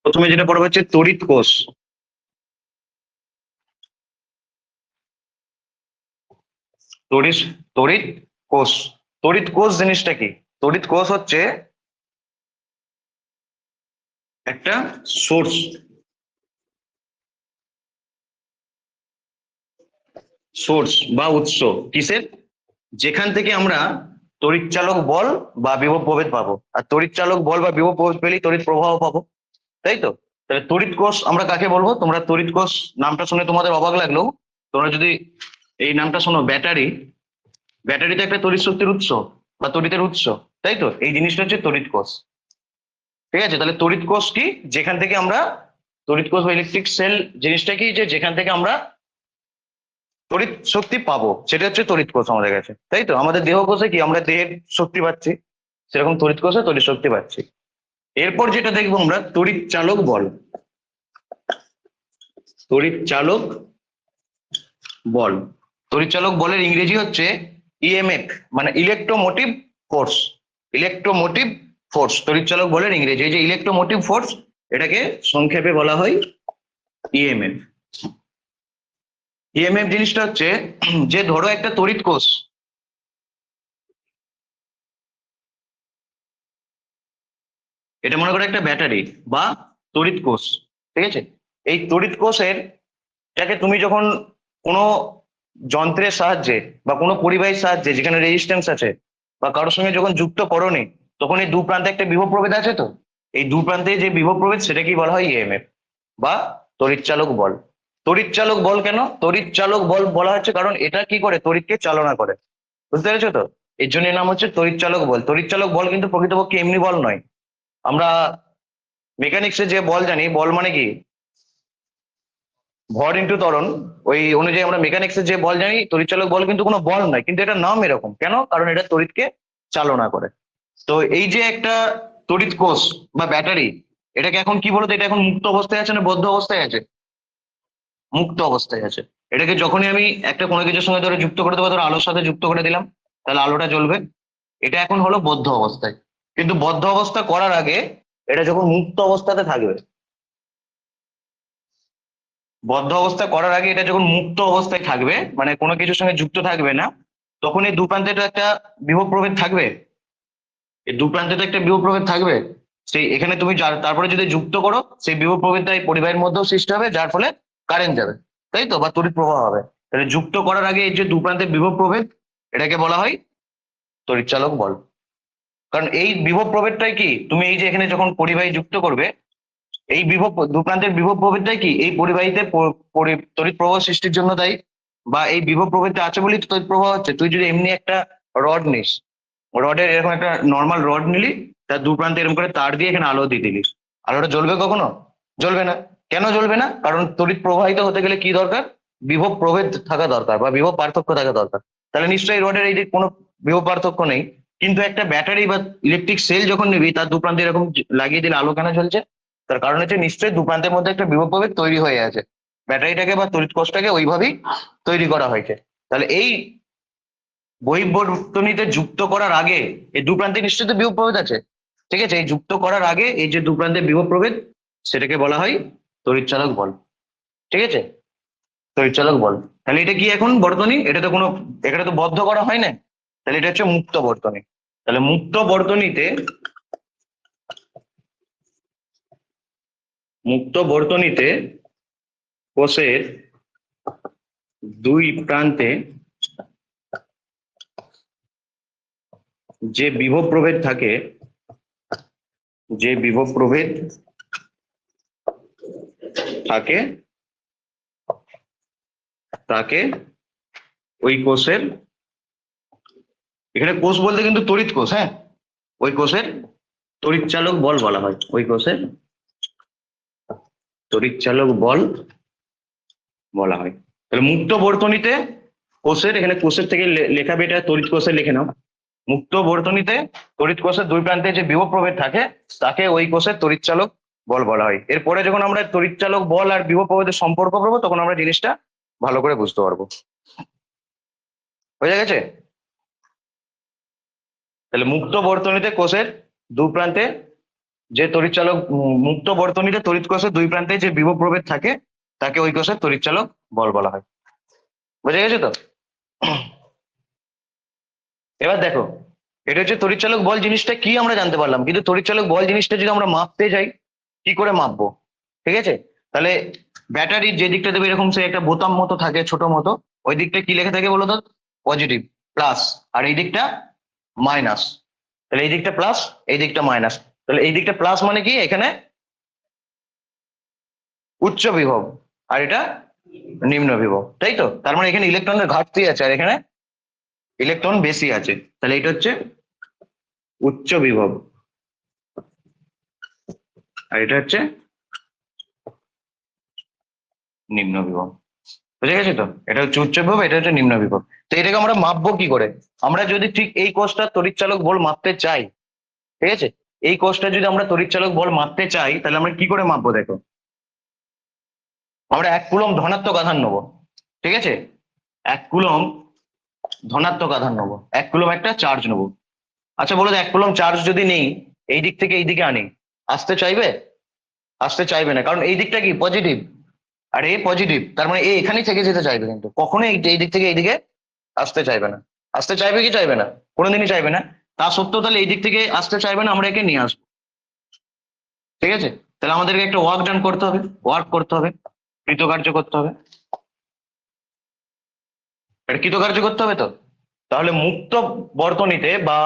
প্রথমে যেটা পড়বে হচ্ছে তড়িৎ কোষ। তড়িৎ তড়িৎ কোষ। তড়িৎ কোষ জিনিসটা কি? তড়িৎ কোষ হচ্ছে একটা সোর্স, বা উৎস। কিসের? যেখান থেকে আমরা তড়িৎচালক বল বা বিভব প্রভেদ পাবো। আর তড়িৎচালক বল বা বিভব প্রভেদ পেলেই তড়িৎ প্রবাহ পাবো, তাই তো? তাহলে তড়িৎ কোষ আমরা কাকে বলবো? তোমরা তড়িৎ কোষ নামটা শুনে তোমাদের অবাক লাগলেও তোমরা যদি এই নামটা শোনো, ব্যাটারি, ব্যাটারি তো একটা তড়িৎ শক্তির উৎস বা তড়িতের উৎস, তাই তো? এই জিনিসটা হচ্ছে তড়িৎ কোষ। ঠিক আছে, তাহলে তড়িৎ কোষ কি? যেখান থেকে আমরা তড়িৎ কোষ বা ইলেকট্রিক সেল জিনিসটা কি? যে যেখান থেকে আমরা তড়িৎ শক্তি পাবো সেটা হচ্ছে তড়িৎ কোষ আমাদের কাছে, তাই তো? আমাদের দেহ কোষে কি আমরা দেহের শক্তি পাচ্ছি, সেরকম তড়িৎ কোষে তড়িৎ শক্তি পাচ্ছি। এরপর যেটা দেখবো আমরা তড়িৎ চালক বল। তড়িৎ চালক বল, তড়িৎ চালক বলের ইংরেজি হচ্ছে ইএমএফ, মানে ইলেকট্রোমোটিভ ফোর্স। ইলেকট্রোমোটিভ ফোর্স তড়িৎ চালক বলের ইংরেজি। এই যে ইলেকট্রোমোটিভ ফোর্স, এটাকে সংক্ষেপে বলা হয় ইএমএফ। ইএমএফ জিনিসটা হচ্ছে যে ধরো একটা তড়িৎ কোষ, এটা মনে করো একটা ব্যাটারি বা তড়িৎ কোষ, ঠিক আছে? এই তড়িৎ কোষের এটাকে তুমি যখন কোনো যন্ত্রের সাহায্যে বা কোনো পরিবাহীর সাহায্যে যেখানে রেজিস্ট্যান্স আছে বা কারোর সঙ্গে যখন যুক্ত করোনি, তখন এই দু প্রান্তে একটা বিভব প্রভেদ আছে। তো এই দু প্রান্তে যে বিভব প্রভেদ সেটাকেই বলা হয় ইএমএফ বা তড়িৎচালক বল। তড়িৎচালক বল কেন তড়িৎচালক বল বলা হচ্ছে? কারণ এটা কি করে? তড়িৎকে চালনা করে, বুঝতে পেরেছো তো? এর জন্য নাম হচ্ছে তড়িৎচালক বল। তড়িৎচালক বল কিন্তু প্রকৃতপক্ষে এমনি বল নয়। আমরা মেকানিক্সে যে বল জানি, বল মানে কি ভর ইন্টু ত্বরণ, ওই অনুযায়ী আমরা মেকানিক্সের যে বল জানি, তড়িৎচালক বল কিন্তু কোনো বল নয়, কিন্তু এটা নাম এরকম কেন? কারণ এটা তড়িৎকে চালনা করে। তো এই যে একটা তড়িৎ কোষ বা ব্যাটারি, এটাকে এখন কি বলতো? এটা এখন মুক্ত অবস্থায় আছে না বদ্ধ অবস্থায় আছে? মুক্ত অবস্থায় আছে। এটাকে যখনই আমি একটা কোনো কিছুর সঙ্গে ধরে যুক্ত করে দেবো, ধরো আলোর সাথে যুক্ত করে দিলাম, তাহলে আলোটা জ্বলবে। এটা এখন হলো বদ্ধ অবস্থায়। কিন্তু বদ্ধ অবস্থা করার আগে এটা যখন মুক্ত অবস্থাতে থাকবে, বদ্ধ অবস্থা করার আগে এটা যখন মুক্ত অবস্থায় থাকবে, মানে কোনো কিছুর সঙ্গে যুক্ত থাকবে না, তখন এই দু প্রান্তে তো একটা বিভব প্রভেদ থাকবে। এই দু প্রান্তে তো একটা বিভব প্রভেদ থাকবে। সেই এখানে তুমি তারপরে যদি যুক্ত করো, সেই বিভব প্রভেদটা এই পরিবাহীর মধ্যেও সৃষ্টি হবে, যার ফলে কারেন্ট যাবে, তাই তো? বা তড়িৎ প্রবাহ হবে। তাহলে যুক্ত করার আগে এই যে দু প্রান্তের বিভব প্রভেদ, এটাকে বলা হয় তড়িৎচালক বল। কারণ এই বিভব প্রভেদটাই কি, তুমি এই যে এখানে যখন পরিবাহী যুক্ত করবে, এই বিভব দু প্রান্তের বিভব প্রভেদটাই কি এই পরিবাহীতে তড়িৎ প্রবাহ সৃষ্টির জন্য দায়ী। বা এই বিভব প্রভেদটা আছে বলেই তো তড়িৎ প্রবাহ হচ্ছে। তুই যদি এমনি একটা রড নিস, রডের এরকম একটা নর্মাল রড নিলি, তার দু প্রান্তে এরকম করে তার দিয়ে এখানে আলো দিয়ে দিলি, আলোটা জ্বলবে কখনো? জ্বলবে না। কেন জ্বলবে না? কারণ তড়িৎ প্রবাহিত হতে গেলে কি দরকার? বিভব প্রভেদ থাকা দরকার বা বিভব পার্থক্য থাকা দরকার। তাহলে নিশ্চয়ই রডের এই যে কোনো বিভব পার্থক্য নেই। কিন্তু একটা ব্যাটারি বা ইলেকট্রিক সেল যখন নিবি, তার দু প্রান্তে এরকম লাগিয়ে দিলে আলো কেন জ্বলছে? তার কারণ হচ্ছে নিশ্চয়ই দু প্রান্তের মধ্যে একটা বিভব প্রভেদ তৈরি হয়ে আছে। ব্যাটারিটাকে বা তড়িৎ কোষটাকে ওইভাবেই তৈরি করা হয়েছে। তাহলে এই বহির্বর্তনীতে যুক্ত করার আগে এই দু প্রান্তে নিশ্চয়ই তো বিভব প্রভেদ আছে, ঠিক আছে? এই যুক্ত করার আগে এই যে দু প্রান্তে বিভব প্রভেদ, সেটাকে বলা হয় তড়িৎচালক বল, ঠিক আছে? তড়িৎচালক বল। তাহলে এটা কি এখন বর্তনী? এটা তো কোনো, এখানে তো বদ্ধ করা হয় না, তাহলে এটা হচ্ছে মুক্ত বর্তনী। তাহলে মুক্ত বর্তনীতে কোষের দুই প্রান্তে যে বিভব প্রভেদ থাকে, যে বিভব প্রভেদ থাকে তাকে ওই কোষের, এখানে কোষ বলতে কিন্তু তড়িৎ কোষ, হ্যাঁ, ওই কোষের তড়িৎচালক বল বলা হয়। ওই কোষের তড়িৎচালক বল বলা হয়। তাহলে মুক্ত বর্তনীতে কোষের, এখানে কোষের থেকে লেখা এটা তড়িৎ কোষে লিখে নাও। মুক্ত বর্তনীতে তড়িৎ কোষের দুই প্রান্তে যে বিভব প্রভেদ থাকে, তাকে ওই কোষের তড়িৎচালক বল বলা হয়। এরপরে যখন আমরা তড়িৎচালক বল আর বিভব প্রভেদের সম্পর্ক পাবো, তখন আমরা জিনিসটা ভালো করে বুঝতে পারবো। হয়ে গেছে? তাহলে মুক্ত বর্তনীতে কোষের দু প্রান্তে যে তড়িৎচালক মুক্ত বর্তনীতে তড়িৎ কোষের দুই প্রান্তে যে বিভব প্রভেদ থাকে তাকে ওই কোষের তড়িৎচালক বল বলা হয়। বুঝে গেছে তো? এবার দেখো, এটা হচ্ছে তড়িৎচালক বল জিনিসটা কি আমরা জানতে পারলাম, কিন্তু তড়িৎচালক বল জিনিসটা যদি আমরা মাপতে যাই, কি করে মাপবো? ঠিক আছে, তাহলে ব্যাটারির যে দিকটা দেবে এরকম সে একটা বোতাম মতো থাকে ছোট মতো, ওই দিকটা কি লেখা থাকে বলো তো? পজিটিভ, প্লাস, আর এই দিকটা মাইনাস। তাহলে এই দিকটা প্লাস, এই দিকটা মাইনাস। তাহলে এই দিকটা প্লাস মানে কি, এখানে উচ্চ বিভব, আর এটা নিম্ন বিভব, তাই তো? তার মানে এখানে ইলেকট্রনের ঘাটতি আছে আর এখানে ইলেকট্রন বেশি আছে। তাহলে এটা হচ্ছে উচ্চ বিভব, আর এটা হচ্ছে নিম্ন বিভব। বুঝে গেছে তো? এটা হচ্ছে উচ্চ বিভব, এটা হচ্ছে নিম্ন বিভব। তো এটাকে আমরা মাপবো কি করে? আমরা যদি ঠিক এই কোষটা তড়িৎচালক বল মাপতে চাই, ঠিক আছে, এই কোষটা যদি আমরা তড়িৎচালক বল মাপতে চাই, তাহলে আমরা কি করে মাপবো দেখো। আমরা 1 কুলম্ব ধনাত্মক আধান নেবো, ঠিক আছে, 1 কুলম্ব ধনাত্মক আধান নেবো, 1 কুলম্ব একটা চার্জ নেবো। আচ্ছা বলো তো, 1 কুলম্ব চার্জ যদি নেই, এই দিক থেকে এই দিকে আনি, আসতে চাইবে? আসতে চাইবে না, কারণ এই দিকটা কি পজিটিভ, আর এ পজিটিভ, তার মানে এ এখানেই থেকে যেতে চাইবে, কিন্তু কখনোই এই দিক থেকে এইদিকে আসতে চাইবে না। আসতে চাইবে কি চাইবে না? কোনোদিনই চাইবে না। তা সত্ত্বেও তাহলে এই দিক থেকে আসতে চাইবে না, আমরা একে নিয়ে আসবো। ঠিক আছে, তাহলে আমাদেরকে একটা ওয়ার্ক ডান করতে হবে, ওয়ার্ক করতে হবে, কৃতকার্য করতে হবে। এটা কৃতকার্য করতে হবে তো। তাহলে মুক্ত বর্তনীতে বা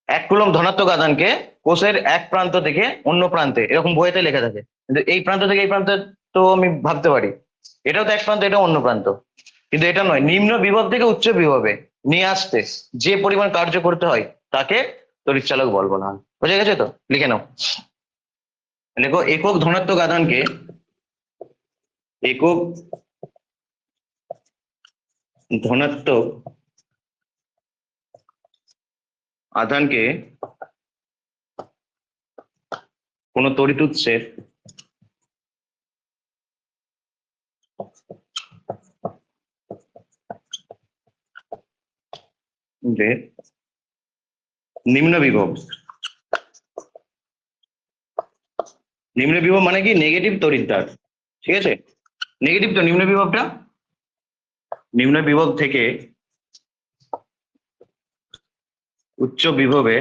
1 কুলম্ব ধনাত্মক আধানকে কোষের এক প্রান্ত থেকে অন্য প্রান্তে, এরকম বইতে লেখা থাকে, কিন্তু এই প্রান্ত থেকে এই প্রান্তে তো আমি ভাবতে পারি এটাও তো এক প্রান্ত, এটাও অন্য প্রান্ত, কিন্তু এটা নয়। নিম্ন বিভব থেকে উচ্চ বিভবে নিয়ে আসতে যে পরিমাণ কার্য করতে হয় তাকে তড়িৎচালক বল বলা হয়। বুঝে গেছে তো? লিখে নাও, দেখো একক ধনাত্মক আধানকে, একক ধনাত্মক আধানকে কোন তড়িৎ উৎসের যে নিম্ন বিভব, নিম্ন বিভব মানে কি নেগেটিভ তড়িৎদ্বার, ঠিক আছে, নেগেটিভ তো নিম্ন বিভবটা, নিম্ন বিভব থেকে উচ্চ বিভবে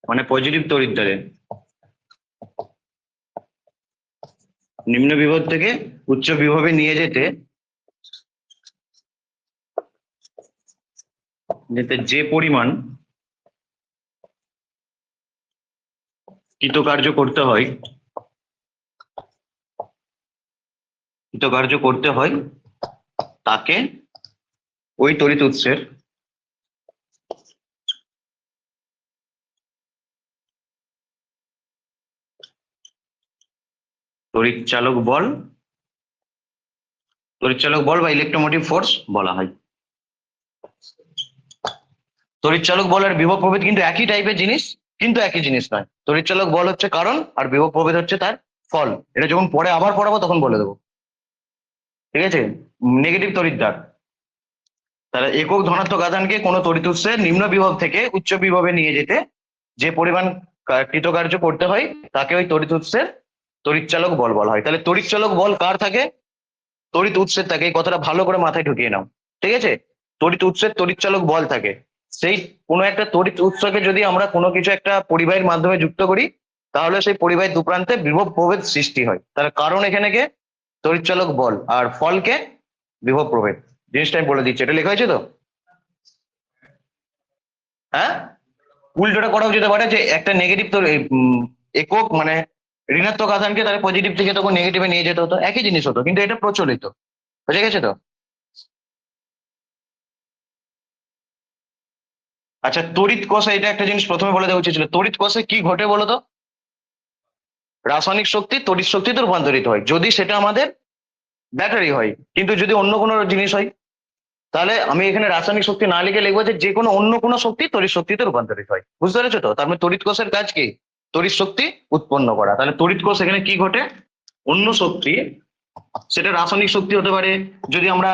মানে পজিটিভ তড়িৎদ্বারে, নিম্ন বিভব থেকে উচ্চ বিভবে নিয়ে যেতে যেতে যে পরিমাণ কৃতকার্য করতে হয়, কৃতকার্য করতে হয় তাকে ওই তড়িৎ উৎসের তড়িৎচালক বল, তড়িৎচালক বল বা ইলেকট্রোমোটিভ ফোর্স বলা হয়। তড়িৎচালক বল আর বিভব প্রভেদ কিন্তু একই টাইপের জিনিস, কিন্তু একই জিনিস নয়। তড়িৎচালক বল হচ্ছে কারণ, আর বিভব প্রভেদ হচ্ছে তার ফল। এটা যখন পরে আবার পড়াবো তখন বলে দেবো, ঠিক আছে। নেগেটিভ তড়িৎদ্বার, তাহলে একক ধনাত্মক আধানকে কোনো তড়িৎ উৎসের নিম্ন বিভব থেকে উচ্চ বিভবে নিয়ে যেতে যে পরিমাণ কৃতকার্য করতে হয় তাকে ওই তড়িৎ উৎসের তড়িৎচালক বল বলা হয়। তাহলে তড়িৎচালক বল কার থাকে? তড়িৎ উৎসের থাকে। এই কথাটা ভালো করে মাথায় ঢুকিয়ে নাও, ঠিক আছে। তড়িৎ উৎসের তড়িৎচালক বল থাকে। সেই কোনো একটা তড়িৎ উৎসকে যদি আমরা কোনো কিছু একটা পরিবাহীর মাধ্যমে যুক্ত করি, তাহলে সেই পরিবাহীর দুপ্রান্তে বিভব প্রভেদ সৃষ্টি হয়। তার কারণ এখানে কে? তড়িৎচালক বল, আর ফলকে বিভব প্রভেদ। জিনিসটা আমি বলে দিচ্ছি, এটা লেখা হয়েছে তো? হ্যাঁ, উল্টোটা করা যেতে পারে, যে একটা নেগেটিভ তো একক মানে ঋণাত্মক আধানকে তাহলে পজিটিভ থেকে তখন নেগেটিভে নিয়ে যেতে হতো, একই জিনিস হতো, কিন্তু এটা প্রচলিত। বুঝে গেছে তো? আচ্ছা, তড়িৎ কষা, এটা একটা জিনিস প্রথমে বলে দেওয়া উচিত ছিল। তড়িৎ কষে কি ঘটে বলতো? রাসায়নিক শক্তি তড়িৎ শক্তিতে রূপান্তরিত হয়, যদি সেটা আমাদের ব্যাটারি হয়। কিন্তু যদি অন্য কোনো জিনিস হয়, তাহলে আমি এখানে রাসায়নিক শক্তি না লিখে লিখবো যে যে কোনো অন্য কোনো শক্তি তড়িৎ শক্তিতে রূপান্তরিত হয়। বুঝতে পেরেছো তো? তার মানে তড়িৎ কোষের কাজ কি? তড়িৎ শক্তি উৎপন্ন করা। তাহলে তড়িৎ কোষ এখানে কি ঘটে? অন্য শক্তি, সেটা রাসায়নিক শক্তি হতে পারে। যদি আমরা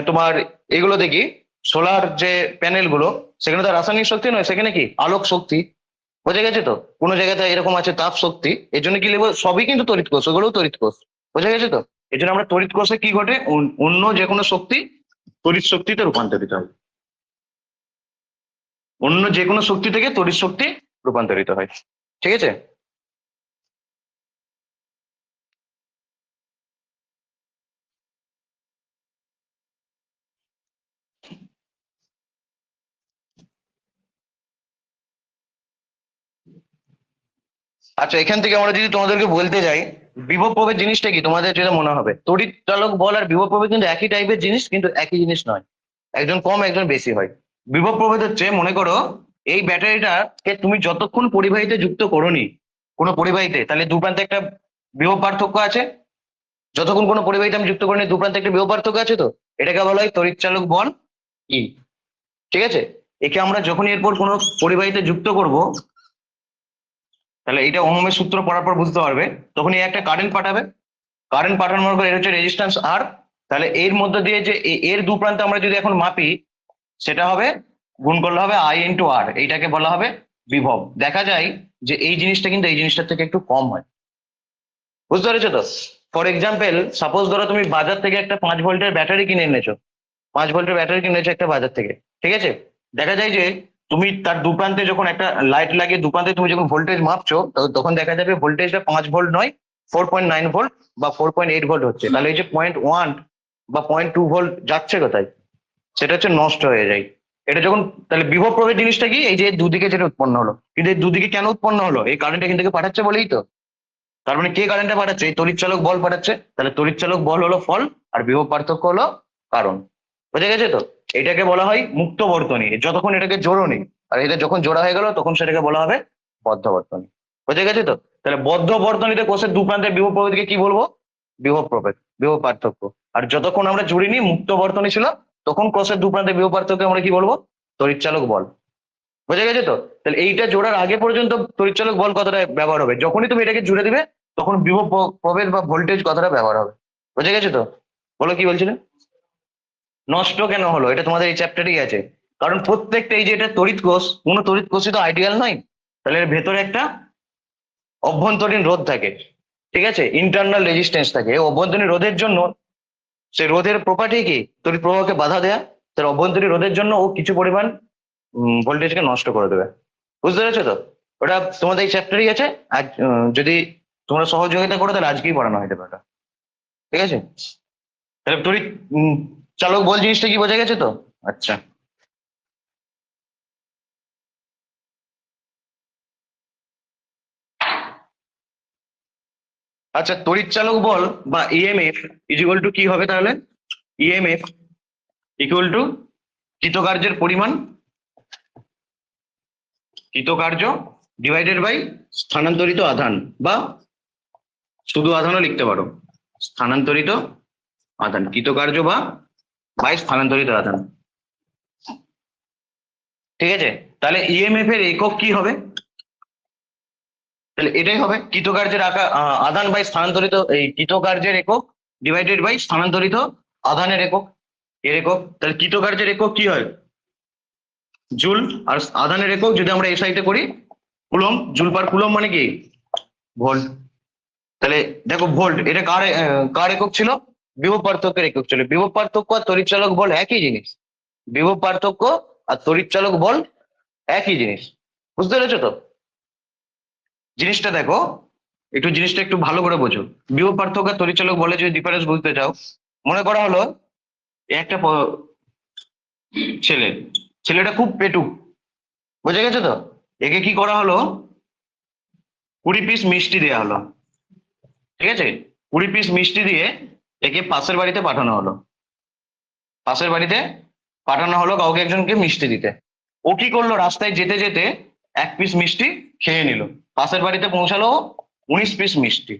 তোমার এগুলো দেখি, সোলার যে প্যানেল গুলো, সেখানে তো রাসায়নিক শক্তি নয়, সেখানে কি আলোক শক্তি। বোঝা গেছে তো? কোনো জায়গাতে এরকম আছে তাপ শক্তি, এর জন্য কি লিখবো, সবই কিন্তু তড়িৎ কোষ, ওগুলোও তড়িৎ কোষ। বোঝা গেছে তো? এর জন্য আমরা তড়িৎ কোষে কি ঘটে, অন্য যে কোনো শক্তি তড়িৎ শক্তিতে রূপান্তরিত হয়। অন্য যে কোনো শক্তি থেকে তড়িৎ শক্তি রূপান্তরিত হয়। ঠিক আছে? আচ্ছা, এখান থেকে আমরা যদি তোমাদেরকে বলতে যাই, বিভব প্রভেদ জিনিসটা কি তোমাদের যেটা মনে হবে, তড়িৎ চালক বল আর বিভব প্রভেদ কিন্তু একই টাইপের জিনিস, কিন্তু একই জিনিস নয়। একজন কম একজন বেশি হয়। বিভব প্রভেদ হচ্ছে, মনে করো এই ব্যাটারিটাকে তুমি যতক্ষণ পরিবাহীতে যুক্ত করোনি, কোনো পরিবাহীতে, তাহলে দু প্রান্তে একটা বিভব পার্থক্য আছে। যতক্ষণ কোনো পরিবাহীতে আমি যুক্ত করিনি, দু প্রান্তে একটা বিভব পার্থক্য আছে, তো এটাকে বলা হয় তড়িৎ চালক বল ই। ঠিক আছে? একে আমরা যখনই এরপর কোনো পরিবাহীতে যুক্ত করব, তাহলে এটা ওহমের সূত্র পড়ার পর বুঝতে পারবে, তখন এই একটা কারেন্ট পাঠাবে। কারেন্ট পাঠানোর পর এর হচ্ছে রেজিস্ট্যান্স আর। তাহলে এর মধ্যে দিয়ে যে এর দু প্রান্তে আমরা যদি এখন মাপি, সেটা হবে, গুণ করলে হবে আই ইন্টু আর, এইটাকে বলা হবে বিভব। দেখা যায় যে এই জিনিসটা কিন্তু এই জিনিসটার থেকে একটু কম হয়। বুঝতে পেরেছো তো? ফর এক্সাম্পল, সাপোজ ধরো তুমি বাজার থেকে একটা 5 ভোল্টের ব্যাটারি কিনে এনেছো। 5 ভোল্টের ব্যাটারি কিনেছো একটা বাজার থেকে। ঠিক আছে? দেখা যায় যে তুমি তার দু প্রান্তে যখন একটা লাইট লাগিয়ে দু প্রান্তে তুমি যখন ভোল্টেজ মাপছো, তখন দেখা যাবে ভোল্টেজটা 5 ভোল্ট নয়, 4.9 ভোল্ট বা 4.8 ভোল্ট হচ্ছে। তাহলে এই যে 0.1 বা 0.2 ভোল্ট যাচ্ছে কোথায়, সেটা হচ্ছে নষ্ট হয়ে যায়। এটা যখন, তাহলে বিভব প্রভেদ জিনিসটা কি, এই যে দুদিকে যেটা উৎপন্ন হলো, কিন্তু এই দুদিকে কেন উৎপন্ন হলো, এই কারেন্ট এখান থেকে পাঠাচ্ছে বলেই তো। তার মানে কে কারেন্টটা পাঠাচ্ছে, এই তড়িৎচালক বল পাঠাচ্ছে। তাহলে তড়িৎচালক বল হলো ফল, আর বিভব পার্থক্য হলো কারণ। বুঝে গেছে তো? এটাকে বলা হয় মুক্ত বর্তনী, যতক্ষণ এটাকে জোড়ো নেই। আর এটা যখন জোড়া হয়ে গেল, তখন সেটাকে বলা হবে বদ্ধ বর্তনী। বুঝে গেছে তো? তাহলে বদ্ধ বর্তনীতে কোষের দু প্রান্তের বিভব প্রভেদকে কি বলবো, বিভব প্রভেদ, বিভব পার্থক্য। আর যতক্ষণ আমরা জুড়িনি, মুক্ত বর্তনী ছিল, তখন কোষের দু প্রান্তের বিভব পার্থক্য আমরা কি বলবো, তড়িৎচালক বল। বুঝে গেছে তো? তাহলে এইটা জোড়ার আগে পর্যন্ত তড়িৎচালক বল কথাটা ব্যবহার হবে, যখনই তুমি এটাকে জুড়ে দিবে, তখন বিভব প্রভেদ বা ভোল্টেজ কথাটা ব্যবহার হবে। বুঝে গেছে তো? বলো কি বলছিলে? নষ্ট কেন হলো, এটা তোমাদের এই চ্যাপ্টারেই আছে। কারণ প্রত্যেকটা, এই যে এটা তড়িৎ কোষ, কোনো তড়িৎ কোষই তো আইডিয়াল নয়। তাহলে এর ভেতরে একটা অভ্যন্তরীণ রোধ থাকে। ঠিক আছে? ইন্টারনাল রেজিস্ট্যান্স থাকে। এই অভ্যন্তরীণ রোধের জন্য, সেই রোধের প্রপার্টি কি, তড়িৎ প্রবাহকে বাধা দেয়া। তার অভ্যন্তরীণ রোধের জন্য ও কিছু পরিমাণ ভোল্টেজকে নষ্ট করে দেবে। বুঝতে পেরেছো তো? ওটা তোমাদের এই চ্যাপ্টারই আছে। আজ যদি তোমরা সহযোগিতা করো, তাহলে আজকেই পড়ানো হয়ে যাবে ওটা। ঠিক আছে? তাহলে তড়িৎ চালক বল জিনিসটা কি, বোঝা গেছে তো? আচ্ছা। আচ্ছা, তড়িৎ চালক বল বা ইএমএফ ইকুয়াল টু কি হবে তাহলে? ইএমএফ ইকুয়াল টু কৃতকার্যের পরিমাণ, কৃতকার্য ডিভাইডেড বাই স্থানান্তরিত আধান, বা শুধু আধানও লিখতে পারো। স্থানান্তরিত আধান, কৃতকার্য বা বাই স্থানান্তরিত আধান। ঠিক আছে? তাহলে ইএমএফ এর একক কি হবে? তাহলে এটাই হবে কৃতকার্যের আধান বাই স্থানান্তরিত, এই কৃতকার্যের একক ডিভাইডেড বাই স্থানান্তরিত আধানের একক, এর একক। তাহলে কৃতকার্যের একক কি হয়, জুল। আর আধানের একক যদি আমরা এসআই তে করি, কুলম। জুল পার কুলম মানে কি, ভোল্ট। তাহলে দেখো, ভোল্ট এটা কার কার একক ছিল, বিভব পার্থক্যের একক ছিল। বিভব পার্থক্য আর তড়িৎচালক বল একই জিনিস। বিভব পার্থক্য আর তড়িৎচালক বল একই জিনিস। বুঝতে পেরেছো তো? জিনিসটা দেখো, একটু জিনিসটা একটু ভালো করে বোঝো। বিভব পার্থক্য আর তড়িৎচালক বলে যদি ডিফারেন্স বুঝতে চাও, মনে করা হলো একটা ছেলে, ছেলেটা খুব পেটুক। বুঝে গেছো তো? একে কি করা হলো, 20 পিস মিষ্টি দেওয়া হলো। ঠিক আছে? 20 পিস মিষ্টি দিয়ে একে পাশের বাড়িতে পাঠানো হলো। পাশের বাড়িতে পাঠানো হলো কাউকে একজনকে মিষ্টি দিতে। ও কি করলো, রাস্তায় যেতে যেতে 1 পিস মিষ্টি খেয়ে নিল। পাশের বাড়িতে পৌঁছালো 19 পিস মিষ্টি।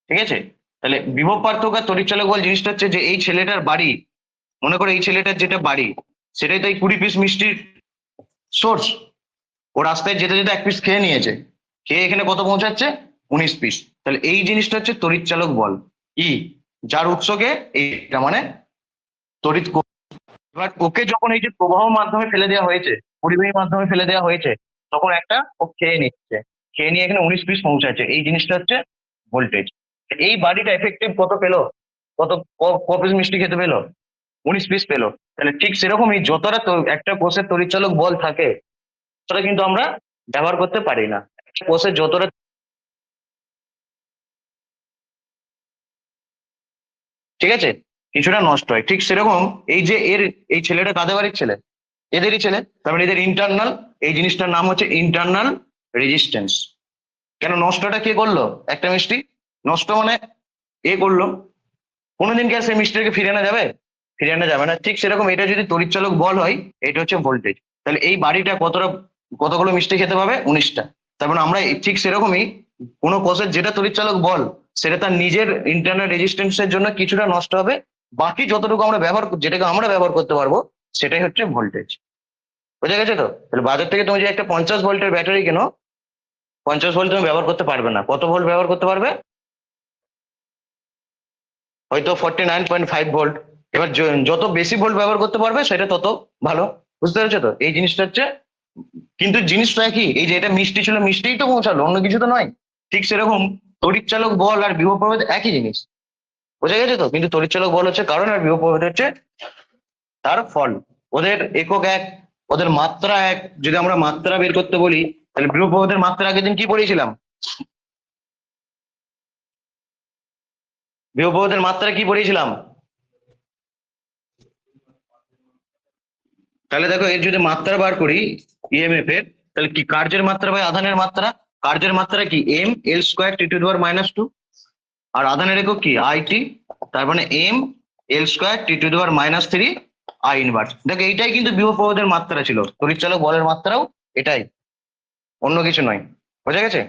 ঠিক আছে? তাহলে বিভব পার্থক্য আর তড়িৎচালক বল জিনিসটা হচ্ছে যে এই ছেলেটার বাড়ি, মনে করো এই ছেলেটার যেটা বাড়ি, সেটাই তো এই 20 পিস মিষ্টির সোর্স। ও রাস্তায় যেতে যেতে 1 পিস খেয়ে নিয়েছে, খেয়ে এখানে কত পৌঁছাচ্ছে, 19 পিস। তাহলে এই জিনিসটা হচ্ছে তড়িৎচালক বল ই, যার উৎসকে এইটা মানে তড়িৎ। এবার ওকে যখন এই যে প্রবাহ মাধ্যমে ফেলে দেওয়া হয়েছে, পরিবাহী মাধ্যমে ফেলে দেওয়া হয়েছে, তখন একটা ও খেয়ে নিচ্ছে, খেয়ে নিয়ে এখানে 19 পিস পৌঁছাচ্ছে, এই জিনিসটা হচ্ছে ভোল্টেজ। এই বাড়িটা এফেক্টিভ কত পেলো, কত পিস মিষ্টি খেতে পেলো? 19 পিস পেলো। তাহলে ঠিক সেরকমই যতটা তো একটা কোষের তড়িৎচালক বল থাকে ততটা কিন্তু আমরা ব্যবহার করতে পারি না। একটা কোষের যতটা, ঠিক আছে, কিছুটা নষ্ট হয়। ঠিক সেরকম এই যে এই ছেলেটা কাদের বাড়ির ছেলে? এদেরই ছেলে। তার মানে এদের ইন্টারনাল, এই জিনিসটার নাম হচ্ছে ইন্টারনাল রেজিস্ট্যান্স। কেন নষ্টটা কে করলো? একটা মিষ্টি নষ্ট মানে এ করলো। কোনোদিন কি আর সেই মিষ্টিটাকে ফিরে আনা যাবে? ফিরে আনা যাবে না। ঠিক সেরকম এটা যদি তড়িৎচালক বল হয়, এটা হচ্ছে ভোল্টেজ। তাহলে এই বাড়িটা কতগুলো মিষ্টি খেতে পাবে? 19টা। তার মানে আমরা ঠিক সেরকমই কোনো কোষের যেটা তড়িৎচালক বল সেটা তার নিজের ইন্টারনাল রেজিস্ট্যান্সের জন্য কিছুটা নষ্ট হবে, বাকি যতটুকু আমরা যেটাকে আমরা ব্যবহার করতে পারবো সেটাই হচ্ছে ভোল্টেজ। বোঝা গেছে তো? তাহলে বাজার থেকে তুমি যে একটা 50 ভোল্টের ব্যাটারি কেনো, 50 ভোল্ট তুমি ব্যবহার করতে পারবে না। কত ভোল্ট ব্যবহার করতে পারবে? হয়তো 49.5 ভোল্ট। এবার যত বেশি ভোল্ট ব্যবহার করতে পারবে সেটা তত ভালো। বুঝতে পেরেছো তো? এই জিনিসটা হচ্ছে, কিন্তু জিনিসটা কি, এই যে এটা মিষ্টি ছিল, মিষ্টিই তো পৌঁছালো, অন্য কিছু তো নয়। ঠিক সেরকম তড়িৎচালক বল আর বিভব প্রভেদ একই জিনিস। বোঝা গেছে তো? কিন্তু তড়িৎচালক বল হচ্ছে কারণ, আর বিভব প্রভেদ হচ্ছে তার ফল। ওদের একক এক, ওদের মাত্রা এক। যদি আমরা মাত্রা বের করতে বলি, তাহলে বিভব প্রভেদের মাত্রা আগের দিন কি পড়িয়েছিলাম? বিভব প্রভেদের মাত্রা কি পড়িয়েছিলাম? তাহলে দেখো এর যদি মাত্রা বার করি ইএমএফ এর, তাহলে কি কার্যের মাত্রা বাই আধানের মাত্রা। কার্যের মাত্রা কি? M L² T⁻², আর আধানের একক কি? IT। তার মানে M L² T⁻³ I inverse. দেখো এইটাই কিন্তু বিভব প্রভেদের মাত্রা ছিল, তড়িৎচালক বলের মাত্রাও এটাই, অন্য কিছু নয়। বোঝা গেছে?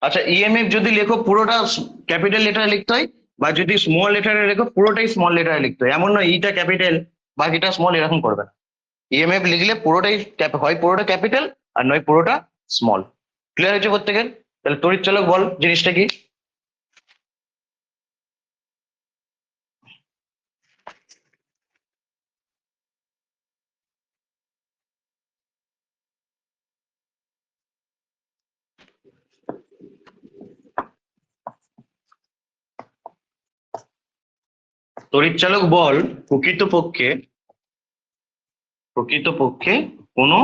আচ্ছা, ইএমএফ যদি লেখো পুরোটা ক্যাপিটাল লেটারে লিখতে হয়, বা যদি স্মল লেটারে লেখো পুরোটাই স্মল লেটারে লিখতে হয়। এমন নয় ইটা ক্যাপিটাল বাকিটা স্মল, এরকম করবে না। ইএমএফ লিখলে পুরোটাই হয় পুরোটা ক্যাপিটাল, আর নয় পুরোটা স্মল। ক্লিয়ার হয়েছে প্রত্যেকের? তাহলে তড়িৎচালক বল জিনিসটা কি? তড়িৎচালক বল প্রকৃতপক্ষে প্রকৃতপক্ষে কোনো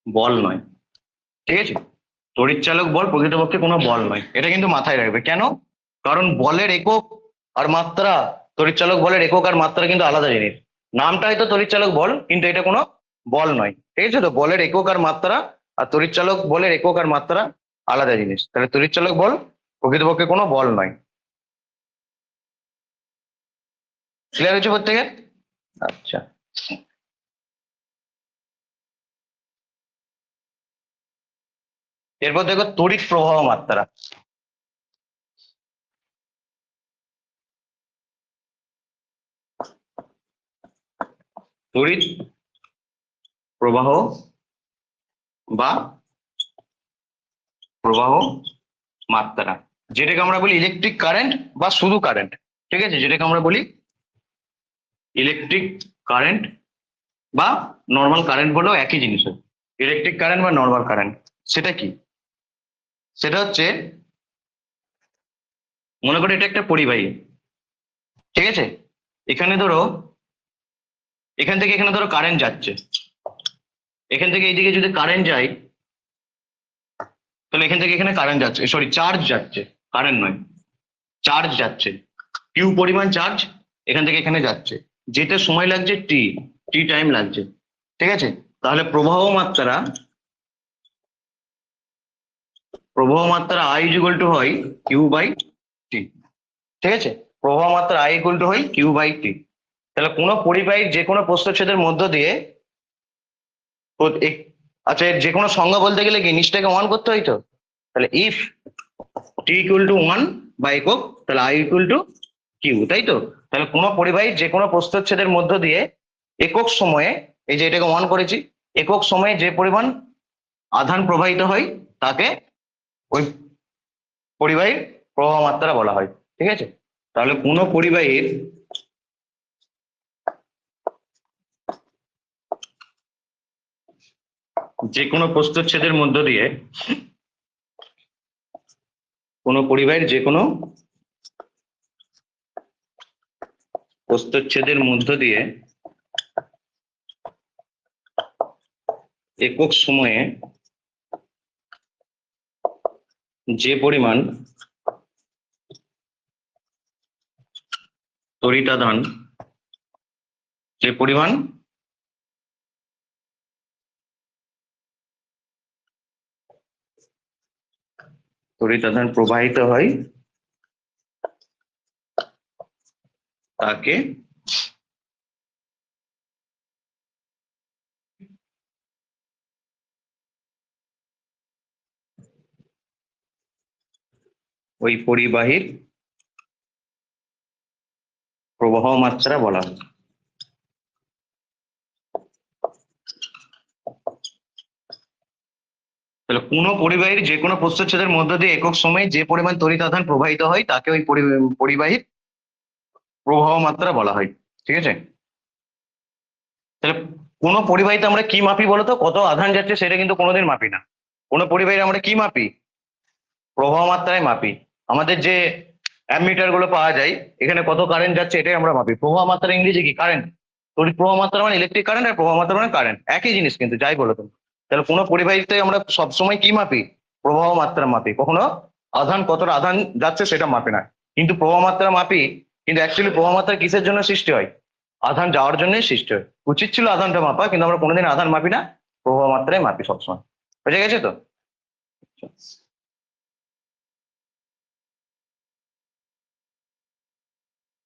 বল নয়। ঠিক আছে? তড়িৎচালক বল প্রকৃতপক্ষে কোনো বল নয়, এটা কিন্তু মাথায় রাখবে। কেন? কারণ বলের একক আর মাত্রা, তড়িৎচালক বলের একক আর মাত্রা কিন্তু আলাদা জিনিস। নামটা হয়তো তড়িৎচালক বল, কিন্তু এটা কোনো বল নয়। ঠিক আছে তো? বলের একক আর মাত্রা আর তড়িৎচালক বলের একক আর মাত্রা আলাদা জিনিস। তাহলে তড়িৎচালক বল প্রকৃতপক্ষে কোনো বল নয়। ক্লিয়ার হয়েছে প্রত্যেকে? আচ্ছা, এরপর দেখো তড়িৎ প্রবাহ মাত্রা। তড়িৎ প্রবাহ বা প্রবাহ মাত্রা, যেটাকে আমরা বলি ইলেকট্রিক কারেন্ট বা শুধু কারেন্ট। ঠিক আছে? যেটাকে আমরা বলি ইলেকট্রিক কারেন্ট বা নর্মাল কারেন্ট বলেও একই জিনিস হয়। ইলেকট্রিক কারেন্ট বা নর্মাল কারেন্ট সেটা কি? সেটা হচ্ছে, মনে করো এটা একটা পরিবাহী। ঠিক আছে? এখানে ধরো, এখান থেকে এখানে ধরো কারেন্ট যাচ্ছে, এখান থেকে এইদিকে যদি কারেন্ট যায়, তাহলে এখান থেকে এখানে কারেন্ট যাচ্ছে, সরি চার্জ যাচ্ছে, কারেন্ট নয়, চার্জ যাচ্ছে। কিউ পরিমাণ চার্জ এখান থেকে এখানে যাচ্ছে, যেতে সময় লাগছে টি, টি টাইম লাগছে। ঠিক আছে? তাহলে প্রবাহ মাত্রা আই ইকুয়াল টু হয় কিউ বাই টি। ঠিক আছে? প্রবাহ মাত্রা আই ইকুয়াল টু হয় কিউ বাই টি। তাহলে কোনো পরিবাহীর যে কোনো প্রস্থচ্ছেদের মধ্য দিয়ে আচ্ছা, এর যে কোনো সংজ্ঞা বলতে গেলে কি নিচটাকে ওয়ান করতে হয় তো? তাহলে if T equal two one বা একক, তাহলে আই ইকুয়াল টু কিউ, তাই তো? তাহলে কোনো পরিবাহীর যে কোনো প্রস্থচ্ছেদের মধ্য দিয়ে একক সময়ে, এই যে এটাকে ওয়ান করেছি, একক সময়ে যে পরিমাণ আধান প্রবাহিত হয় তাকে ওই পরিবাহীর প্রবাহ মাত্রা বলা হয়। ঠিক আছে? তাহলে কোনো পরিবাহীর যে কোনো প্রস্থচ্ছেদের মধ্য দিয়ে কোনো পরিবাহীর যে কোনো প্রস্থচ্ছেদের মধ্য দিয়ে একক সময়ে যে পরিমাণ তড়িতাধান প্রবাহিত হয় তাকে ওই পরিবাহীর প্রবাহ মাত্রা বলা হয়। তাহলে কোনো পরিবাহীর যে কোনো প্রস্থচ্ছেদের মধ্য দিয়ে একক সময়ে যে পরিমাণ তড়িৎ আধান প্রবাহিত হয় তাকে ওই পরিবাহীর প্রবাহ মাত্রা বলা হয়। ঠিক আছে, তাহলে কোনো পরিবাহীতে আমরা কি মাপি বলতো? কত আধান যাচ্ছে সেটা কিন্তু কোনোদিন মাপি না। কোনো পরিবাহীর আমরা কি মাপি? প্রবাহ মাত্রায় মাপি। আমাদের যে অ্যামমিটার গুলো পাওয়া যায়, এখানে কত কারেন্ট যাচ্ছে এটাই আমরা মাপি। প্রবাহ মাত্রা ইংরেজি কি? কারেন্ট। তড়িৎ প্রবাহ মাত্রা মানে ইলেকট্রিক কারেন্ট, আর প্রবাহ মাত্রা মানে কারেন্ট, একই জিনিস কিন্তু যাই বলো তুমি। তাহলে কোনো পরিবাহীতে আমরা সবসময় কি মাপি? প্রবাহ মাত্রা মাপি, কখনো আধান কতটা আধান যাচ্ছে সেটা মাপি না। কিন্তু প্রবাহ মাত্রা মাপি, কিন্তু অ্যাকচুয়ালি প্রবাহ মাত্রা কিসের জন্য সৃষ্টি হয়? আধান যাওয়ার জন্যই সৃষ্টি হয়। উচিত ছিল আধানটা মাপা, কিন্তু আমরা কোনোদিন আধান মাপি না, প্রবাহ মাত্রায় মাপি সবসময়। বুঝে গেছে তো?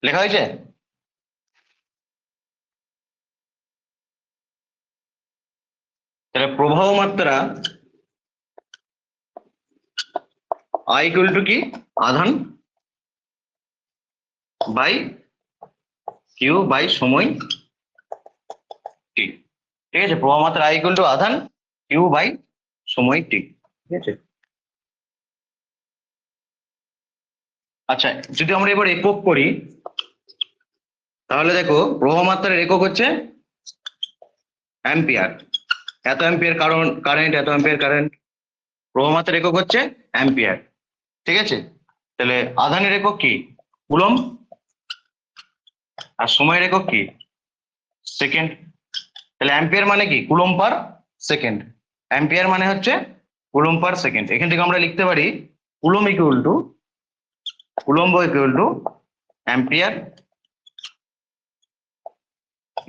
লেখা হয়েছে? তাহলে প্রবাহ মাত্রা I ইকুয়াল টু কি? আধান বাই কিউ বাই সময় টি। ঠিক আছে, প্রবাহ মাত্রা I ইকুয়াল টু আধান কিউ বাই সময় টি। ঠিক আছে, আচ্ছা যদি আমরা এবার একক করি, তাহলে দেখো প্রবাহ মাত্রার একক হচ্ছে অ্যাম্পিয়ার। এত অ্যাম্পিয়ার কারেন্ট, এত অ্যাম্পিয়ার কারেন্ট। প্রবাহ মাত্রার একক হচ্ছে অ্যাম্পিয়ার। ঠিক আছে, তাহলে আধানের একক কি? কুলম্ব। আর সময়ের একক কি? সেকেন্ড। তাহলে অ্যাম্পিয়ার মানে কি? Coulomb per second. অ্যাম্পিয়ার মানে হচ্ছে কুলম্ব পার সেকেন্ড। এখান থেকে আমরা লিখতে পারি coulomb equal to ampere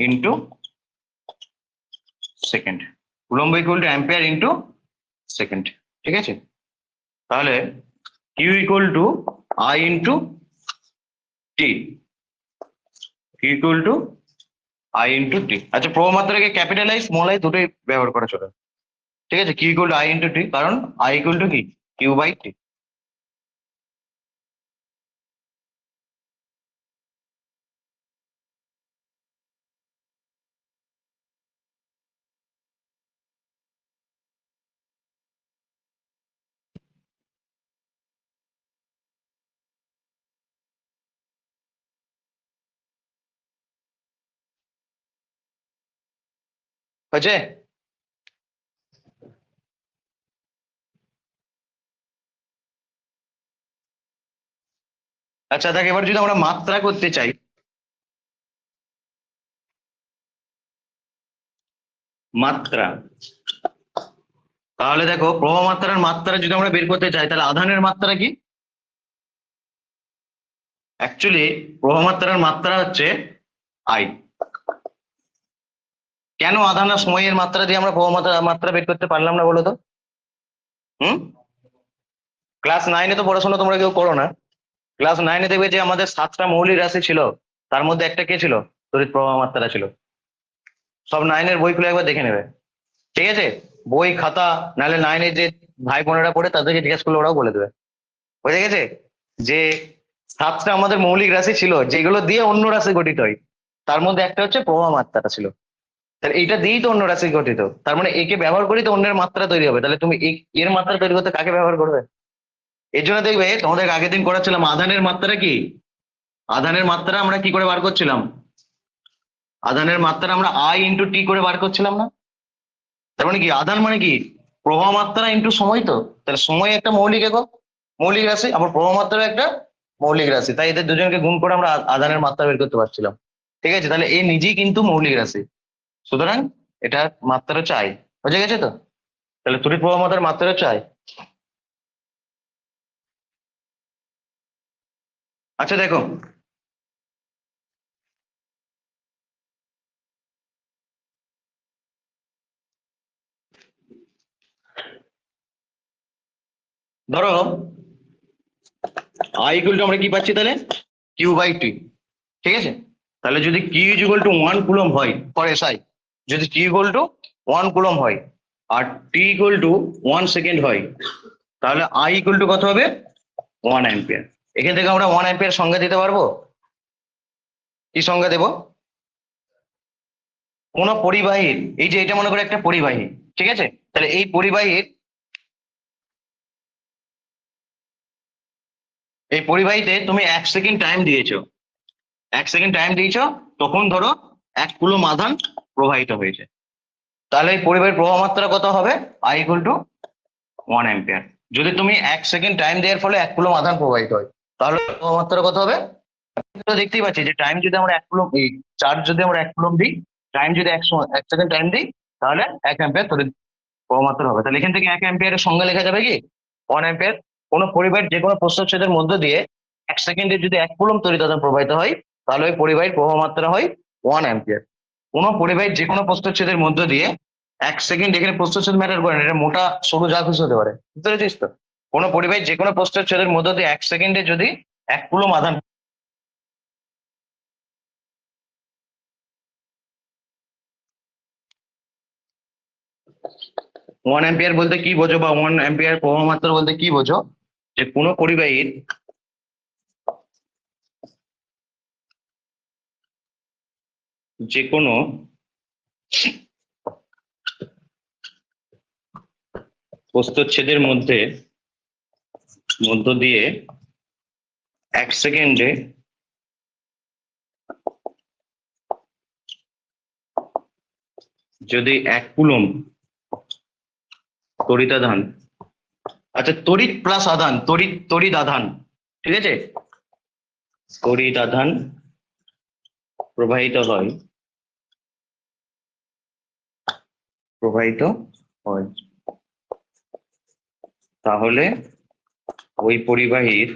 into second. Coulomb equal to ampere into second. ঠিক আছে, তাহলে Q equal to I into T. Q equal to I into T. আচ্ছা, প্রবাহ মাত্রাকে ক্যাপিটাল আই স্মল আই দুটোই ব্যবহার করা চলে। ঠিক আছে, Q equal to I into T, কারণ আই ইকুয়াল টু কি? Q by T. হয়েছে? আচ্ছা দেখ, এবার যদি আমরা মাত্রা করতে চাই, মাত্রা, তাহলে দেখো প্রবাহ মাত্রার মাত্রা যদি আমরা বের করতে চাই, তাহলে আধানের মাত্রা কি? অ্যাকচুয়ালি প্রবাহ মাত্রার মাত্রা হচ্ছে আই। কেন আধান আর সময়ের মাত্রা দিয়ে আমরা প্রবাহ মাত্রা বের করতে পারলাম না বলো তো? হুম, ক্লাস 9-এ তো পড়াশোনা তোমরা কেউ করো না। ক্লাস 9-এ দেখবে যে আমাদের 7টা মৌলিক রাশি ছিল, তার মধ্যে একটা কে ছিল? তড়িৎ প্রবাহ মাত্রা ছিল। সব 9-এর বই খুলে একবার দেখে নেবে। ঠিক আছে, বই খাতা, নাহলে 9-এর যে ভাই বোনেরা পড়ে তাদেরকে জিজ্ঞেস করলে ওরাও বলে দেবে। বুঝে গেছে যে 7টা আমাদের মৌলিক রাশি ছিল যেগুলো দিয়ে অন্য রাশি গঠিত হয়, তার মধ্যে একটা হচ্ছে প্রবাহ মাত্রাটা ছিল। তাহলে এইটা দিয়েই তো অন্য রাশি গঠিত, তার মানে একে ব্যবহার করেই তো অন্যের মাত্রা তৈরি হবে। তাহলে তুমি এর মাত্রা তৈরি করতে কাকে ব্যবহার করবে? এর জন্য দেখবে তোমাদের আগের দিন করাচ্ছিলাম আধানের মাত্রা কি? আধানের মাত্রা আমরা কি করে বার করছিলাম? আধানের মাত্রা আমরা আই ইন্টু টি করে বার করছিলাম না? তার মানে কি আধান মানে কি প্রবাহ মাত্রা ইন্টু সময়, তো তাহলে সময় একটা মৌলিক একক, মৌলিক রাশি, আবার প্রবাহ মাত্রা একটা মৌলিক রাশি, তাই এদের দুজনকে গুণ করে আমরা আধানের মাত্রা বের করতে পারছিলাম। ঠিক আছে, তাহলে এ নিজেই কিন্তু মৌলিক রাশি, সুতরাং এটা মাত্রা চাই, বুঝে গেছে তো? তাহলে তড়িৎ প্রবাহ মাত্রার মাত্রা চাই। আচ্ছা দেখো, ধরো আই ইকুয়াল টু আমরা কি পাচ্ছি তাহলে কিউ বাই টি, ঠিক আছে? তাহলে যদি Q is equal to 1 coulomb হয় ফর এসআই, যদি কিউ ইকুয়াল টু 1 কুলম হয় আর টি ইকুয়াল টু 1 সেকেন্ড হয়, তাহলে আই ইকুয়াল টু কত হবে 1 অ্যাম্পিয়ার। এখান থেকে আমরা 1 অ্যাম্পিয়ার সংজ্ঞা দিতে পারবো। কি সংজ্ঞা দেব? কোন পরিবাহীর, এই যে এটা মনে করে একটা পরিবাহী, ঠিক আছে? তাহলে এই পরিবাহীর, এই পরিবাহীতে তুমি 1 সেকেন্ড টাইম দিয়েছো, 1 সেকেন্ড টাইম দিয়েছো, তখন ধরো 1 কুলম আধান প্রবাহিত হয়েছে, তাহলে এই পরিবাহীর প্রবাহ মাত্রা কত হবে? I equal to 1 ampere. যদি তুমি 1 সেকেন্ড টাইম দেওয়ার ফলে 1 কুলম আধান প্রবাহিত হয়, তাহলে প্রবাহ মাত্রা কত হবে? তো দেখতেই পাচ্ছি যে টাইম যদি আমরা 1 কুলম, এই চার্জ যদি আমরা 1 কুলম দিই, টাইম যদি 1 সেকেন্ড টাইম দিই, তাহলে 1 অ্যাম্পিয়ার তড়িৎ প্রবাহ মাত্রা হবে। তাহলে এখান থেকে 1 অ্যাম্পিয়ারের সংজ্ঞা লেখা যাবে কি 1 অ্যাম্পিয়ার। কোনো পরিবাহীর যে কোনো প্রস্থচ্ছেদের মধ্য দিয়ে 1 সেকেন্ডে যদি 1 কুলম তড়িৎ আধান প্রবাহিত হয়, তাহলে ওই পরিবাহীর প্রবাহ মাত্রা হয় 1 অ্যাম্পিয়ার। কোনো পরিবাহীর যে কোনো প্রস্থচ্ছেদের মধ্য দিয়ে 1 সেকেন্ড, এখানে প্রস্থচ্ছেদ ম্যাটার করে না, এটা মোটা সরু যা খুশি হতে পারে, বুঝতে পেরেছিস তো? কোনো পরিবাহীর যে কোনো প্রস্থচ্ছেদের মধ্য দিয়ে 1 সেকেন্ডে যদি 1 কুলম আধান, 1 অ্যাম্পিয়ার বলতে কি বোঝো, বা 1 অ্যাম্পিয়ার প্রবাহ মাত্রা বলতে কি বোঝো? যে কোনো পরিবাহীর যে কোনো প্রস্থচ্ছেদের মধ্য দিয়ে 1 সেকেন্ডে যদি 1 কুলম তড়িৎ আধান, আচ্ছা তড়িৎ প্লাস আধান, তড়িৎ আধান, ঠিক আছে, তড়িৎ আধান প্রবাহিত হয়, তাহলে ওই পরিবাহীর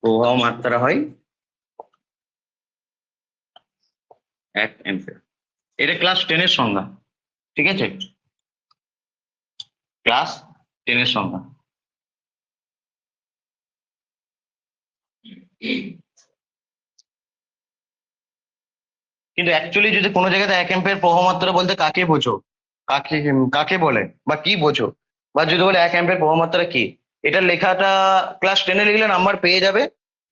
প্রবাহ মাত্রা হয় 1 অ্যাম্পিয়ার। এটা ক্লাস 10-এর সংজ্ঞা, ঠিক আছে? ক্লাস 10-এর সংজ্ঞা। কিন্তু অ্যাকচুয়ালি যদি কোনো জায়গাতে 1 অ্যাম্পিয়ার প্রবাহ মাত্রা বলতে কাকে বোঝো, কাকে কাকে বলে বা কি বোঝো, বা যদি বলে 1 অ্যাম্পিয়ার প্রবাহ মাত্রা কি, এটা লেখাটা ক্লাস 10-এ লিখলে নাম্বার পেয়ে যাবে,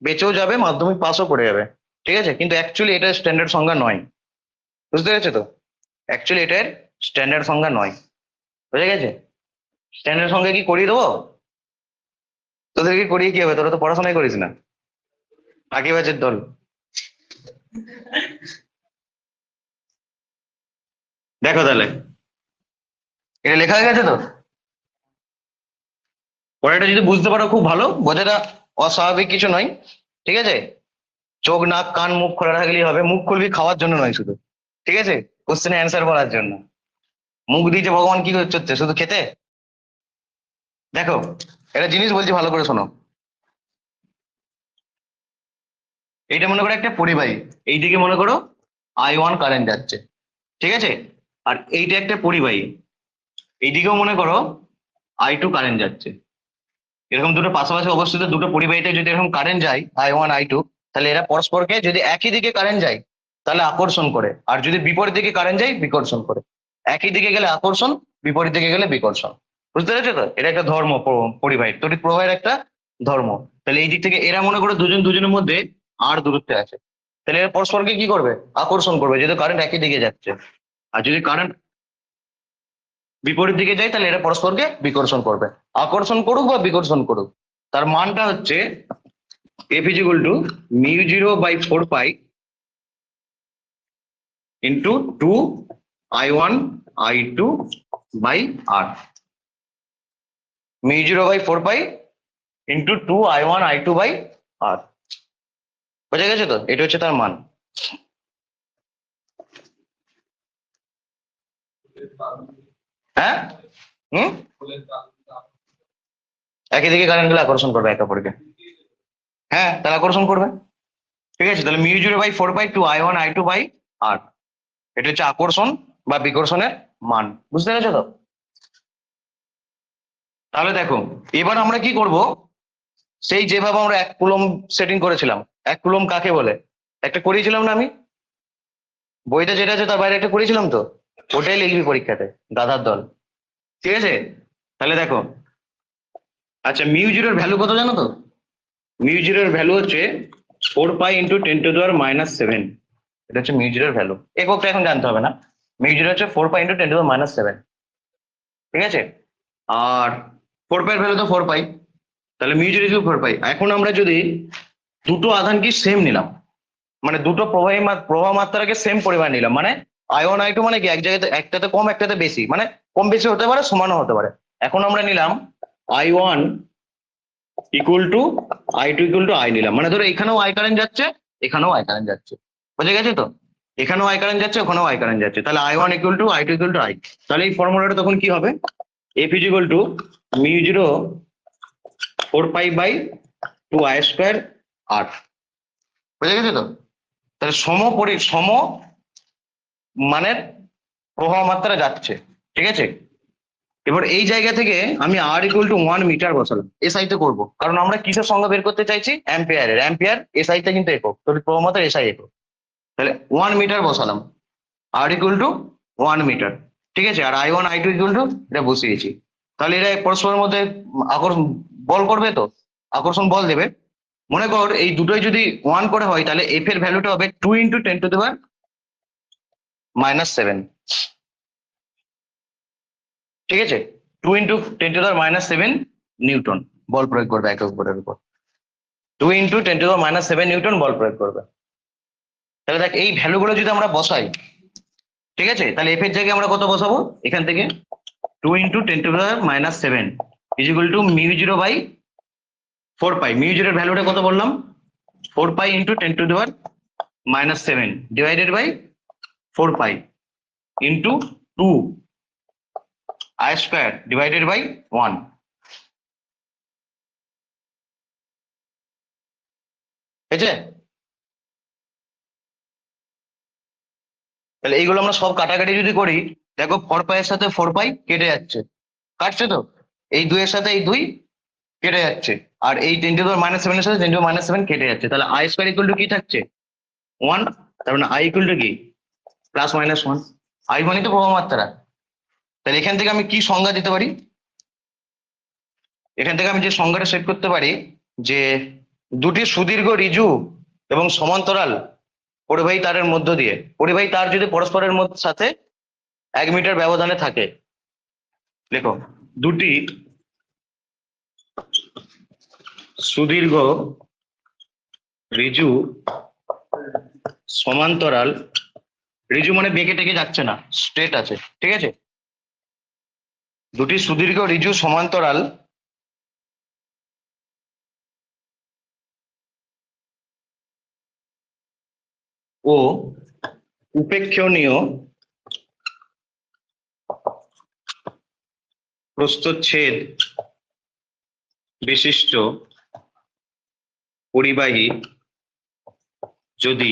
বেঁচেও যাবে, মাধ্যমিক পাসও করে যাবে, ঠিক আছে? কিন্তু অ্যাকচুয়ালি এটা স্ট্যান্ডার্ড সংজ্ঞা নয়, বুঝতে পেরেছো তো? অ্যাকচুয়ালি এটার স্ট্যান্ডার্ড সংজ্ঞা নয়, বুঝে গেছে? স্ট্যান্ডার্ড সংজ্ঞা কি করিয়ে দেবো? তোদেরকে করিয়ে কি হবে, তোরা তো পড়াশোনাই করিস না, বাকি ব্যাচের দল। দেখো তাহলে এটা লেখা হয়ে গেছে তো, পড়াটা যদি বুঝতে পারো খুব ভালো, বোঝাটা অস্বাভাবিক কিছু নয়, ঠিক আছে? চোখ নাক কান মুখ খোলা রাখলেই হবে, মুখ খুলবি খাওয়ার জন্য নয় শুধু, ঠিক আছে? কোশ্চেনে অ্যান্সার করার জন্য। মুখ দিয়েছে ভগবান কি করছে, শুধু খেতে? দেখো একটা জিনিস বলছি, ভালো করে শোনো। এইটা মনে করো একটা পরিবাহী, এইদিকে মনে করো I1 কারেন্ট যাচ্ছে, ঠিক আছে? আর এইটা একটা পরিবাহী, এইদিকেও মনে করো I2 কারেন্ট যাচ্ছে। এরকম দুটো পাশাপাশি অবস্থিত দুটো পরিবাহীতে যদি এরকম কারেন্ট যায় I1 I2, তাহলে এরা পরস্পরকে যদি একই দিকে কারেন্ট যায় তাহলে আকর্ষণ করে, আর যদি বিপরীত দিকে কারেন্ট যায় বিকর্ষণ করে। একই দিকে গেলে আকর্ষণ, বিপরীত দিকে গেলে বিকর্ষণ, বুঝতে পেরেছো তো? এটা একটা ধর্ম, পরিবাহী তড়িৎ প্রবাহের একটা ধর্ম। তাহলে এই দিক থেকে এরা মনে করো দুজন দুজনের মধ্যে আর দূরত্বে আছে, তাহলে এরা পরস্পরকে কি করবে, আকর্ষণ করবে, যেহেতু কারেন্ট একই দিকে যাচ্ছে। আর যদি কারেন্ট বিপরীত দিকে যায় তাহলে এরা পরস্পরকে বিকর্ষণ করবে। আকর্ষণ করুক বা বিকর্ষণ করুক, তার মানটা হচ্ছে F is equal to μ0/4 pi into 2 I1 I2 by R, mu0 by 4 pi into 2 I1 I2 by R। বোঝা গেছে তো? এটা হচ্ছে তার মান। হ্যাঁ, হুম, একই দিকে কারেন্ট গুলো আকর্ষণ করবে একে অপরকে। হ্যাঁ, তাহলে আকর্ষণ করবে। ঠিক আছে, তাহলে mu0 by 4 pi 2 I1 I2 by R, এটা হচ্ছে আকর্ষণ বা বিকর্ষণের মান। বুঝতে পেরেছো তো? তাহলে দেখো, এবার আমরা কি করব, সেই যেভাবে আমরা 1 কুলম্ব সেটিং করেছিলাম। 1 কুলম্ব কাকে বলে? একটা করিয়েছিলাম না আমি, বইটা যেটা আছে তার বাইরে একটা করেছিলাম তো, ওটাই লিখবি পরীক্ষাতে, গাধার দল। ঠিক আছে, তাহলে দেখো, আচ্ছা মিউ0 এর ভ্যালু কত জানো তো? মিউ0 এর ভ্যালু হচ্ছে 4 পাই ইন্টু 10⁻⁷। এটা হচ্ছে মিউ0 এর ভ্যালু। এককটা এখন জানতে হবে না। মিউ0 হচ্ছে 4 পাই ইন্টু 10⁻⁷। ঠিক আছে, আর 4 পাই এর ভ্যালু তো 4 পাই, তাহলে মিউ0 ইকুয়াল 4 পাই। এখন আমরা যদি দুটো আধান কি সেম নিলাম, মানে দুটো প্রবাহ মাত্রাকে সেম পরিমাণ নিলাম, মানে I1 I2 মানে কি, এক জায়গাতে একটাতে কম একটাতে বেশি, মানে কম বেশি হতে পারে, সমানও হতে পারে। এখন আমরা নিলাম I1 equal to I2 equal to I নিলাম, মানে ধরো এখানেও I কারেন্ট যাচ্ছে, এখানেও I কারেন্ট যাচ্ছে। বুঝে গেছে তো? এখানেও I কারেন্ট যাচ্ছে, ওখানেও I কারেন্ট যাচ্ছে, তাহলে I1 equal to I2 equal to I। তাহলে এই ফর্মুলাটা তখন কি হবে? F is equal to mu0 4 pi by 2 I² R। বুঝে গেছে তো? তাহলে সম মানের প্রবাহ মাত্রা যাচ্ছে। ঠিক আছে, এবার এই জায়গা থেকে আমি R ইকুয়াল টু 1 মিটার বসালাম। এসআই তে করবো, কারণ আমরা কিসের সংখ্যা বের করতে চাইছি? অ্যাম্পিয়ারের। অ্যাম্পিয়ার এসআই তে কিন্তু একক, তড়িৎ প্রবাহ মাত্রা এসআই একক। তাহলে 1 মিটার বসালাম, R ইকুয়াল টু 1 মিটার। ঠিক আছে, আর I1 I2 ইকুয়াল টু এটা বসিয়েছি। তাহলে এরা পরস্পরের মধ্যে আকর্ষণ বল করবে তো, আকর্ষণ বল দেবে। মনে কর এই দুটোই যদি 1 করে হয়, তাহলে F এর ভ্যালুটা হবে 2 ইন্টু 10⁻⁷। ঠিক আছে, 2 ইন্টু 10⁻⁷ নিউটন বল প্রয়োগ করবে একক ভরের উপর। 2 ইন্টু 10⁻⁷ নিউটন বল প্রয়োগ করবে। তাহলে দেখ, এই ভ্যালুগুলো যদি আমরা বসাই, ঠিক আছে, তাহলে এফ এর জায়গায় আমরা কত বসাবো? এখান থেকে 2 into 10⁻⁷ is equal to mu0 by 4 pi. mu0 এর ভ্যালুটা কত বললাম? 4 pi into 10⁻⁷ divided by 4 pi into 2 I² divided by 1। ঠিক আছে, তাহলে এইগুলো আমরা সব কাটাকাটি যদি করি, দেখো 4 পাই এর সাথে 4 পাই কেটে যাচ্ছে, কাটছে তো, এই 2 এর সাথে এই 2 কেটে যাচ্ছে, আর এই 10⁻⁷ এর সাথে 10⁻⁷ কেটে যাচ্ছে, তাহলে I² ইকুয়াল টু কি থাকছে? 1। তার মানে I ইকুয়াল টু কি? +-1। I মানে তো প্রবাহ মাত্রা। তাহলে এখান থেকে আমি কি সংজ্ঞা দিতে পারি? এখান থেকে আমি যে সংজ্ঞাটা সেট করতে পারি, যে দুটি সুদীর্ঘ ঋজু এবং সমান্তরাল পরিবাহী তারের মধ্য দিয়ে, পরিবাহী তার যদি পরস্পরের মধ্যে সাথে 1 মিটার ব্যবধানে থাকে, দেখো দুটি সুদীর্ঘ ঋজু সমান্তরাল, ঋজু মানে বেঁকে টেকে যাচ্ছে না, স্ট্রেট আছে। ঠিক আছে, দুটি সুদীর্ঘ ঋজু সমান্তরাল ও উপেক্ষণীয় প্রস্থচ্ছেদ বিশিষ্ট পরিবাহী যদি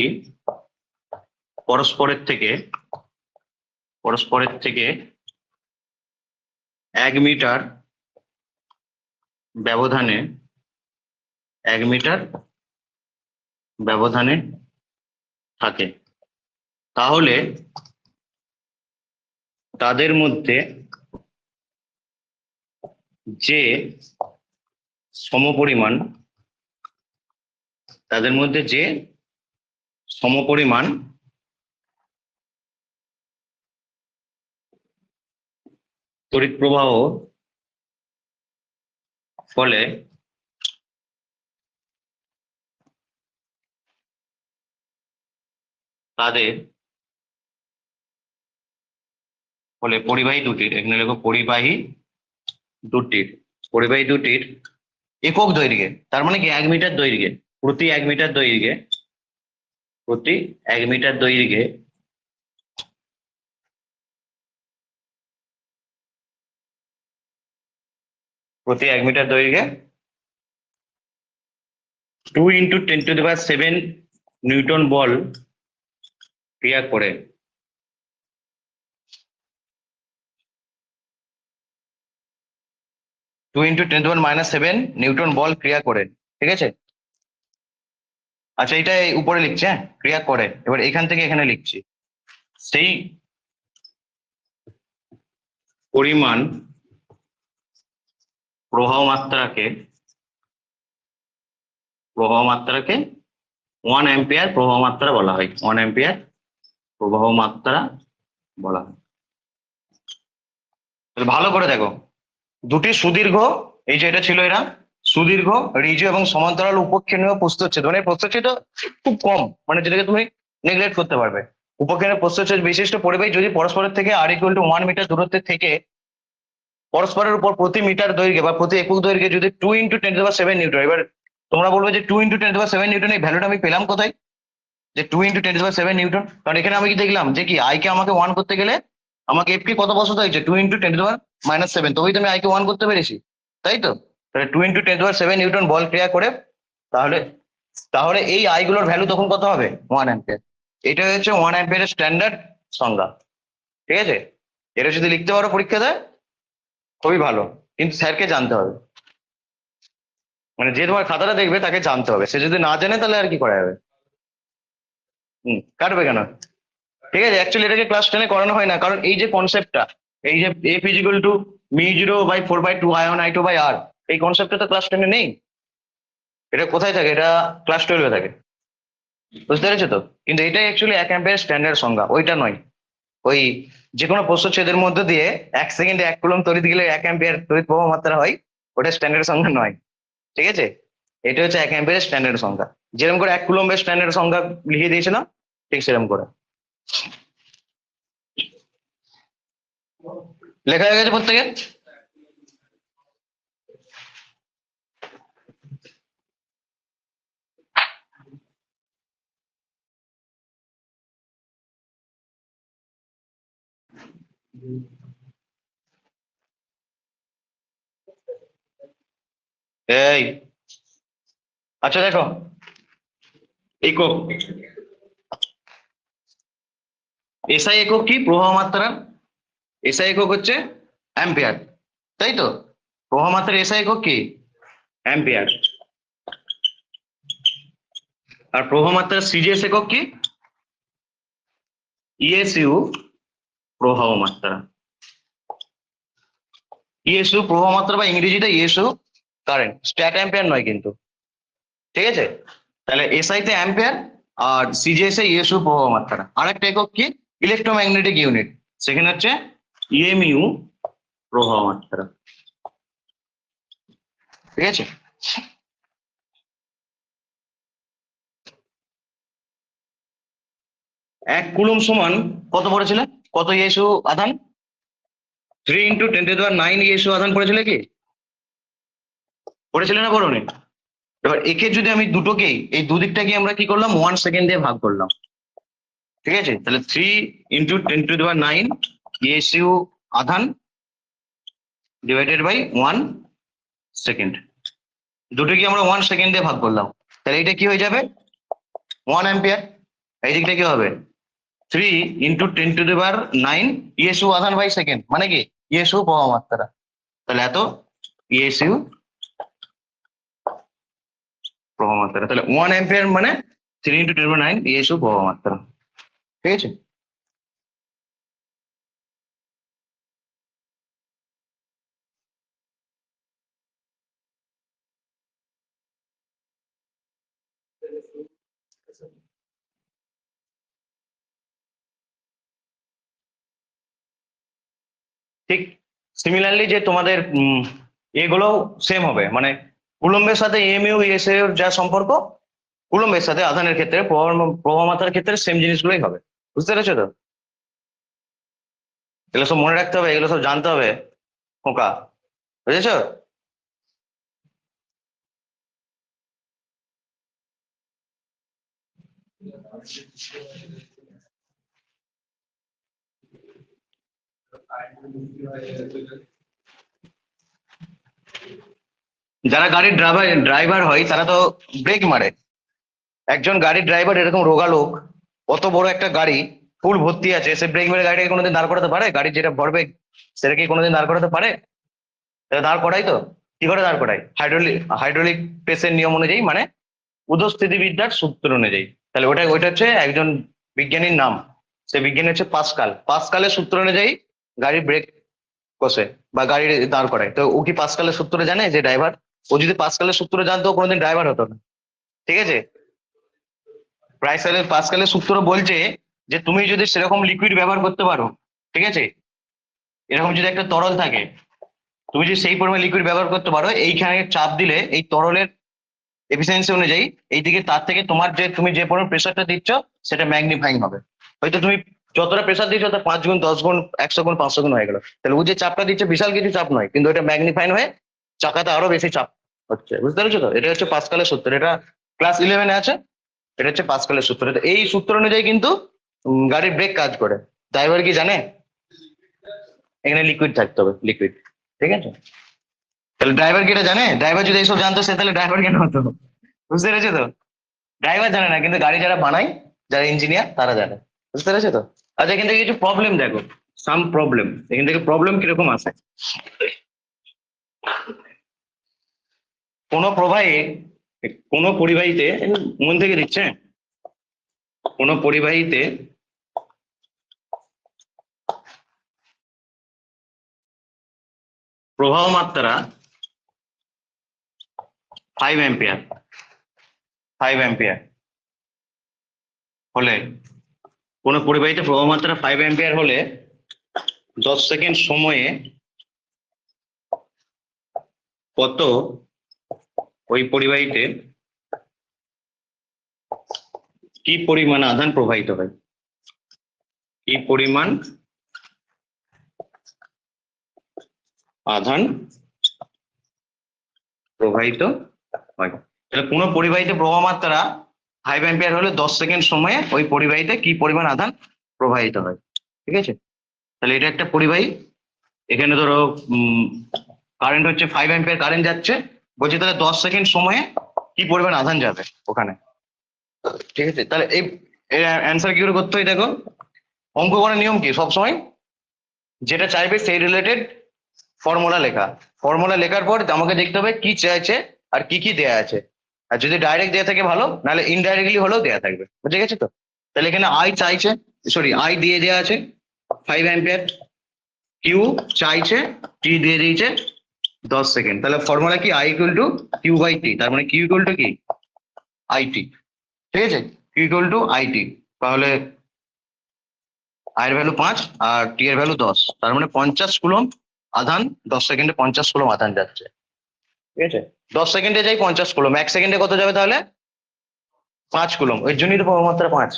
পরস্পরের থেকে 1 মিটার ব্যবধানে 1 মিটার ব্যবধানে থাকে, তাহলে তাদের মধ্যে যে সমপরিমাণ তড়িৎ প্রবাহ ফলে তাদের বলে পরিবাহী দুটির, এখানে লেখো পরিবাহী দুটির একক দৈর্ঘ্যে, তার মানে কি 1 মিটার দৈর্ঘ্যে, প্রতি 1 মিটার দৈর্ঘ্যে, প্রতি 1 মিটার দৈর্ঘ্যে প্রতি 1 মিটার দৈর্ঘ্যে 2 × 10⁷ নিউটন বল ক্রিয়া করে। 2 × 10⁻⁷ নিউটন বল ক্রিয়া করে, ঠিক আছে। আচ্ছা, এটা এই উপরে লিখছে, হ্যাঁ, ক্রিয়া করে। এবার এখান থেকে এখানে লিখছি, সেই পরিমাণ প্রবাহ মাত্রাকে 1 অ্যাম্পিয়ার প্রবাহ মাত্রা বলা হয়, 1 অ্যাম্পিয়ার প্রবাহ মাত্রা বলা হয়। তাহলে ভালো করে দেখো, দুটি সুদীর্ঘ, এই যে এটা ছিল, এরা সুদীর্ঘ ঋজু এবং সমান্তরাল উপক্ষেপীয় প্রস্থচ্ছেদ, মানে প্রস্থচ্ছেদ খুব কম, মানে যেটাকে তুমি নেগলেক্ট করতে পারবে। উপক্ষেপীয় প্রস্থচ্ছেদ বিশিষ্ট পরিবাহী যদি পরস্পরের থেকে r = 1 মিটার দূরত্বে থেকে পরস্পরের উপর প্রতি মিটার দৈর্ঘ্যে বা প্রতি একক দৈর্ঘ্যে যদি 2 × 10⁷ নিউটন, এবার তোমরা বলবে যে 2 × 10⁷ নিউটন, এই ভ্যালুটা আমি পেলাম কোথায়, যে 2 × 10⁷ নিউটন, কারণ এখানে আমি কি দেখলাম যে কি আই কে আমাকে 1 করতে গেলে আমাকে এফ কে কত বসাতে হয়েছে, 2 × 10⁻⁷, তবেই তো আমি আই কে 1 করতে পেরেছি, তাই তো। তাহলে 2 × 10⁷ নিউটন বল ক্রিয়া করে, তাহলে তাহলে এই আই গুলোর ভ্যালু তখন কত হবে, 1 অ্যাম্পিয়ার। এটা হচ্ছে 1 অ্যাম্পিয়ারের স্ট্যান্ডার্ড সংজ্ঞা, ঠিক আছে। এটা যদি লিখতে পারো পরীক্ষা দেয় খুবই ভালো, কিন্তু স্যারকে জানতে হবে, মানে যে তোমার খাতাটা দেখবে তাকে জানতে হবে, সে যদি না জানে তাহলে আর কি করা যাবে। কাটবে কেন, ঠিক আছে। অ্যাকচুয়ালি এটাকে ক্লাস 10-এ করানো হয় না, কারণ এই যে কনসেপ্টটা, এই যে এফ ইজিক্যাল টু μ0/4/2 I1I2/r, এই কনসেপ্টটা তো ক্লাস 10-এ নেই। এটা কোথায় থাকে, এটা ক্লাস 12-এ থাকে, বুঝতে পেরেছো তো। কিন্তু এটাই অ্যাকচুয়ালি 1 অ্যাম্পিয়ার স্ট্যান্ডার্ড সংজ্ঞা, ওইটা নয়। ওই যে কোনো প্রস্থচ্ছেদের মধ্যে দিয়ে 1 সেকেন্ডে 1 কুলম্ব তড়িৎ গেলে 1 অ্যাম্পিয়ার তড়িৎ প্রবাহ মাত্রা হয়, ওটা স্ট্যান্ডার্ড সংজ্ঞা নয়, ঠিক আছে। এটা হচ্ছে 1 অ্যাম্পিয়ারের স্ট্যান্ডার্ড সংজ্ঞা, যেরকম করে 1 কুলম্বের স্ট্যান্ডার্ড সংজ্ঞা লিখে দিয়েছিলাম, ঠিক সেরকম করে লেখা হয়ে গেছে প্রত্যেকের। এই আচ্ছা দেখো, একক এসআই একক কি, প্রবাহ মাত্রা। এসআই একক হচ্ছে অ্যাম্পিয়ার, তাই তো। প্রবাহ মাত্রার এসআই একক কি, অ্যাম্পিয়ার। আর প্রবাহ মাত্রার সিজিএস একক কি, ইএসইউ প্রবাহ মাত্রা। ইএসইউ প্রবাহ মাত্রা বা ইংরেজিতে ইএসইউ কারেন্ট, স্ট্যাট অ্যাম্পিয়ার নয় কিন্তু, ঠিক আছে। তাহলে এসআই তে অ্যাম্পিয়ার আর সিজিএস এ ইএসইউ প্রবাহ মাত্রা। আরেকটা একক কি, ইলেকট্রোম্যাগনেটিক ইউনিট, সেখানে হচ্ছে ইএমইউ প্রবাহ মাত্রা, ঠিক আছে। 1 কুলম্ব সমান কত পড়েছিলে, কত ইএসইউ আধান, 3 × 10⁹ ইএসইউ আধান পড়েছিলে কি, পড়েছিলে না পড়োনি। এবার একে যদি আমি দুটোকেই, এই দুদিকটাকে আমরা কি করলাম, 1 সেকেন্ড দিয়ে ভাগ করলাম, ঠিক আছে। তাহলে 3 × 10⁹ ইএসইউ আধান ডিভাইডেড বাই 1 সেকেন্ড, দুটোকে আমরা 1 সেকেন্ড দিয়ে ভাগ করলাম, তাহলে এটা কি হয়ে যাবে, 1 অ্যাম্পিয়ার। এই দিকটা কি হবে, 3 × 10⁹ ইএসইউ আধান বাই সেকেন্ড, মানে কি ইএসইউ প্রবাহ মাত্রা। তাহলে এত ইএসইউ প্রবাহ মাত্রা, তাহলে 1 অ্যাম্পিয়ার মানে 3 × 10⁹ ইএসইউ প্রবাহ মাত্রা, ঠিক আছে। ঠিক সিমিলারলি যে তোমাদের এগুলো সেম হবে, মানে কুলম্বের সাথে এমইউ ইএসইউ এর যা সম্পর্ক, কুলম্বের সাথে আধানের ক্ষেত্রে প্রবাহ মাত্রার ক্ষেত্রে সেম জিনিসগুলোই হবে, বুঝতে পেরেছো তো। এগুলো সব মনে রাখতে হবে, এগুলো সব জানতে হবে খোকা, বুঝেছো? যারা গাড়ির ড্রাইভার হয় তারা তো ব্রেক মারে। একজন গাড়ির ড্রাইভার এরকম রোগা লোক, অত বড় একটা গাড়ি ফুল ভর্তি আছে, সে ব্রেক মেরে গাড়িটাকে কোনোদিন দাঁড় করাতে পারে? গাড়ির যেটা ভরবে সেটা কি কোনোদিন দাঁড় করাতে পারে? এটা দাঁড় করাই তো? কি করে দাঁড় করায়? হাইড্রোলিক প্রেসের নিয়ম অনুযায়ী, মানে উদস্থিতিবিদ্যার সূত্র অনুযায়ী। তাহলে ওটা ওইটা হচ্ছে একজন বিজ্ঞানীর নাম। সে বিজ্ঞানী হচ্ছে পাস্কাল। পাস্কালের সূত্র অনুযায়ী গাড়ি ব্রেক কষে বা গাড়ি দাঁড় করায়। তো ও কি পাস্কালের সূত্র জানে যে ড্রাইভার? ও যদি পাস্কালের সূত্র জানতো ও কোনোদিন ড্রাইভার হতো না। ঠিক আছে? পাস্কালের সূত্র বলছে যে তুমি যদি সেরকম লিকুইড ব্যবহার করতে পারো, ঠিক আছে, এরকম যদি একটা তরল থাকে, তুমি যদি সেই পরিমাণ লিকুইড ব্যবহার করতে পারো, এইখানে চাপ দিলে এই তরলের এফিসিয়েন্সি অনুযায়ী এইদিকে তার থেকে তোমার যে তুমি যে পরিমাণ প্রেশারটা দিচ্ছ সেটা ম্যাগনিফাইং হবে। হয়তো তুমি যতটা প্রেশার দিচ্ছ তার 5 গুণ, 10 গুণ, 100 গুণ, 500 গুণ হয়ে গেল। তাহলে ও যে চাপটা দিচ্ছে বিশাল কিছু চাপ নয়, কিন্তু এটা ম্যাগনিফাইং হয়ে চাকাতে আরো বেশি চাপ হচ্ছে। বুঝতে পেরেছো তো? এটা হচ্ছে পাস্কালের সূত্র। এটা ক্লাস 11-এ আছে। এটা হচ্ছে পাস্কালের সূত্র। তো এই সূত্র অনুযায়ী কিন্তু গাড়ির ব্রেক কাজ করে। ড্রাইভার কি জানে? এখানে লিকুইড থাকতে হবে, লিকুইড। ঠিক আছে? তাহলে ড্রাইভার কি এটা জানে? ড্রাইভার যদি এইসব জানতো সে তাহলে ড্রাইভার কেন হতো? বুঝতে পেরেছো তো? ড্রাইভার জানে না, কিন্তু গাড়ি যারা বানায়, যারা ইঞ্জিনিয়ার, তারা জানে। বুঝতে পেরেছো তো? আচ্ছা, এখান থেকে কিছু প্রবলেম দেখো। সাম প্রবলেম, এখান থেকে প্রবলেম কিরকম আসে। কোন প্রবাহে, কোন পরিবাহীতে, মন থেকে দিচ্ছে, কোন পরিবাহীতে প্রবাহ মাত্রা 5 অ্যাম্পিয়ার, 5 অ্যাম্পিয়ার হলে, কোন পরিবাহীতে প্রবাহ মাত্রা 5 অ্যাম্পিয়ার হলে 10 সেকেন্ড সময়ে কত ওই পরিবাহীতে কি পরিমাণ আধান প্রবাহিত হয়? কি পরিমাণ আধান প্রবাহিত হয়? তাহলে কোনো পরিবাহীতে প্রবাহ মাত্রা 5 অ্যাম্পিয়ার হলে 10 সেকেন্ড সময়ে ওই পরিবাহীতে কি পরিমাণ আধান প্রবাহিত হয়। ঠিক আছে? তাহলে এটা একটা পরিবাহী। এখানে ধরো কারেন্ট হচ্ছে 5 অ্যাম্পিয়ার কারেন্ট যাচ্ছে। বলছি তাহলে 10 সেকেন্ড সময়ে কি পরিমাণ আধান যাবে ওখানে। ঠিক আছে? তাহলে এই অ্যান্সার কি করে করতে হয় দেখো। অঙ্ক করার নিয়ম কি, সবসময় যেটা চাইবে সেই রিলেটেড ফর্মুলা লেখা। ফর্মুলা লেখার পর আমাকে দেখতে হবে কি চাইছে আর কি কি দেয়া আছে। আর যদি ডাইরেক্ট দেয়া থাকে ভালো, নাহলে ইনডাইরেক্টলি হলেও দেয়া থাকবে। বুঝে গেছে তো? তাহলে এখানে আই চাইছে, সরি আই দিয়ে দেয়া আছে 5 অ্যাম্পিয়ার, কিউ চাইছে, টি দিয়ে দিয়েছে 10 সেকেন্ড। তাহলে ফর্মুলা কি? I equal to Q by T. তার মানে কিউ ইকুয়াল টু কি? আইটি। ঠিক আছে? Q equal to I T. তাহলে আই এর ভ্যালু 5 আর টি এর ভ্যালু 10, তার মানে 50 কুলম্ব আধান 10 সেকেন্ডে 50 কুলম্ব আধান যাচ্ছে। ঠিক আছে? 10 সেকেন্ডে যাই 50 কুলম্ব, 1 সেকেন্ডে কত যাবে তাহলে? 5 কুলম্ব। ওই জন্যই তো প্রবাহ মাত্রা 5।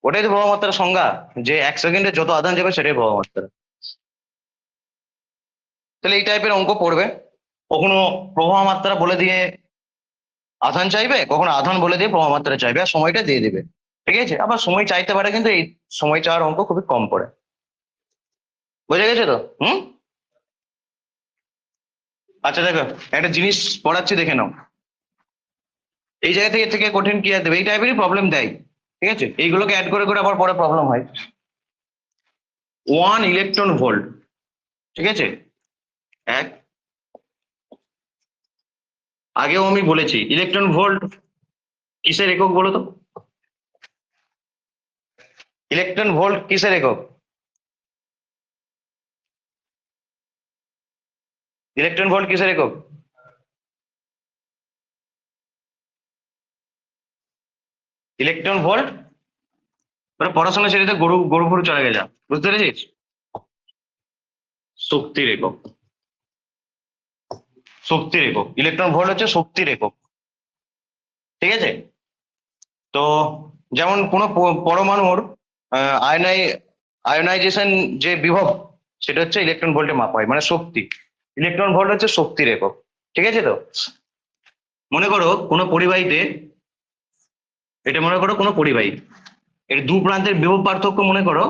ওটাই তো প্রবাহ মাত্রার সংজ্ঞা, যে 1 সেকেন্ডে যত আধান যাবে সেটাই প্রবাহ মাত্রা। তাহলে এই টাইপের অঙ্ক পড়বে। কখনো প্রবাহ মাত্রা বলে দিয়ে আধান চাইবে, কখনো আধান বলে দিয়ে প্রবাহ মাত্রা চাইবে, আর সময়টা দিয়ে দিবে। ঠিক আছে? আবার সময় চাইতে পারে, কিন্তু এই সময় চাওয়ার অঙ্ক খুবই কম পড়ে। বুঝে গেছে তো? আচ্ছা দেখো, একটা জিনিস পড়াচ্ছি, দেখে নাও। এই জায়গা থেকে এর থেকে কঠিন কি আর দেবে? এই টাইপেরই প্রবলেম দেয়। ঠিক আছে? এইগুলোকে অ্যাড করে করে আবার পরে প্রবলেম হয়। 1 ইলেকট্রন ভোল্ট, ঠিক আছে, এক, আগেও আমি বলেছি ইলেকট্রন ভোল্ট কিসের একক বলো তো? ইলেকট্রন ভোল্ট কিসের একক? ইলেকট্রন ভোল্ট কিসের একক? ইলেকট্রন ভোল্ট, মানে পড়াশোনা ছেড়ে দিয়ে গরু গরু ফরু চলে গেছে, বুঝতে পেরেছিস? শক্তির একক। শক্তির একক, ইলেকট্রন ভোল্ট হচ্ছে শক্তির একক। ঠিক আছে? তো যেমন কোনো পরমাণুর আয়নাই আয়নাইজেশন যে বিভব সেটা হচ্ছে ইলেকট্রন ভোল্টে মাপা হয়, মানে শক্তি। ইলেকট্রন ভোল্ট হচ্ছে শক্তির একক। ঠিক আছে তো? মনে করো কোনো পরিবাহীতে, এটা মনে করো কোনো পরিবাহী, এর দু প্রান্তের বিভব পার্থক্য মনে করো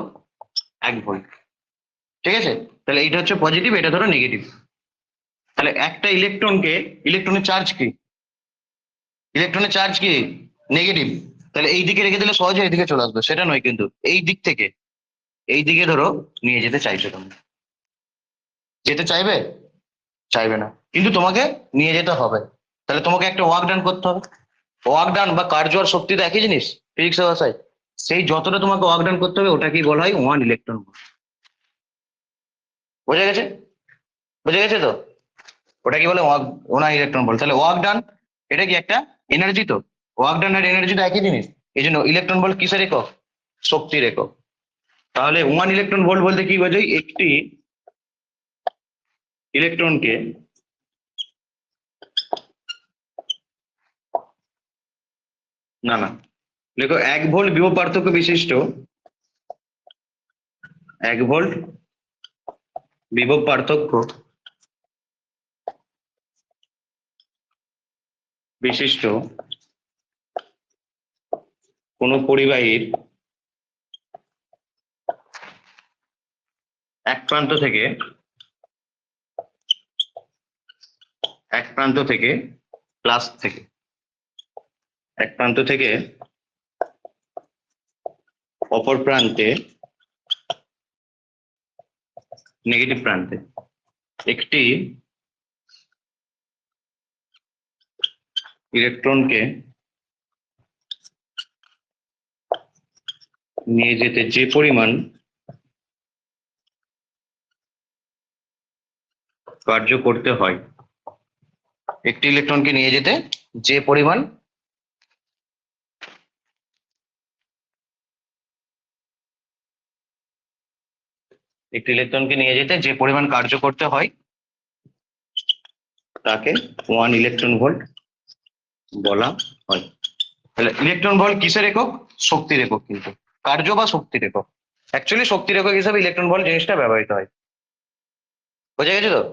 1 ভোল্ট। ঠিক আছে? তাহলে এইটা হচ্ছে পজিটিভ, এটা ধরো নেগেটিভ। তাহলে একটা ইলেকট্রনকে, ইলেকট্রনের চার্জ কি, ইলেকট্রনের চার্জ কি নেগেটিভ, তাহলে এই দিকে রেখে দিলে সহজে এইদিকে চলে আসবে, সেটা নয় কিন্তু, এই দিক থেকে এই দিকে ধরো নিয়ে যেতে চাইছো তুমি, যেতে চাইবে? চাইবে না, কিন্তু তোমাকে নিয়ে যেতে হবে। তাহলে তোমাকে একটা ওয়ার্ক ডান করতে হবে। ওয়ার্ক ডান বা কার্য আর শক্তি তো একই জিনিস ফিজিক্সের ভাষায়। সেই যতটা তোমাকে ওয়ার্ক ডান করতে হবে ওটাকেই বলা হয় 1 ইলেকট্রন ভোল্ট। বোঝা গেছে? বুঝে গেছে তো? ওটা কি বলে 1 ইলেকট্রন ভোল্ট। তাহলে ওয়ার্ক ডান এটা কি একটা এনার্জি, তো ওয়ার্ক ডান আর এনার্জি তো একই জিনিস। এই জন্য ইলেকট্রন ভোল্ট কিসের একক? শক্তির একক। তাহলে 1 ইলেকট্রন ভোল্ট বলতে কি বোঝায়? একটি ইলেকট্রনকে না না দেখো 1 ভোল্ট বিভব পার্থক্য বিশিষ্ট, 1 ভোল্ট বিভব পার্থক্য বিশিষ্ট কোন পরিবাহীর এক প্রান্ত থেকে প্লাস থেকে, এক প্রান্ত থেকে অপর প্রান্তে নেগেটিভ প্রান্তে একটি ইলেকট্রনকে নিয়ে যেতে যে পরিমাণ কার্য করতে হয়, একটি ইলেকট্রনকে নিয়ে যেতে যে পরিমাণ একটি ইলেকট্রনকে নিয়ে যেতে যে পরিমাণ কার্য করতে হয় তাকে 1 ইলেকট্রন ভোল্ট বলা হয়। তাহলে ইলেকট্রন ভোল্ট কিসের একক? শক্তির একক, কিন্তু কার্য বা শক্তির একক। অ্যাকচুয়ালি শক্তির একক হিসাবে ইলেকট্রন ভোল্ট জিনিসটা ব্যবহৃত হয়। বোঝা গেছে তো?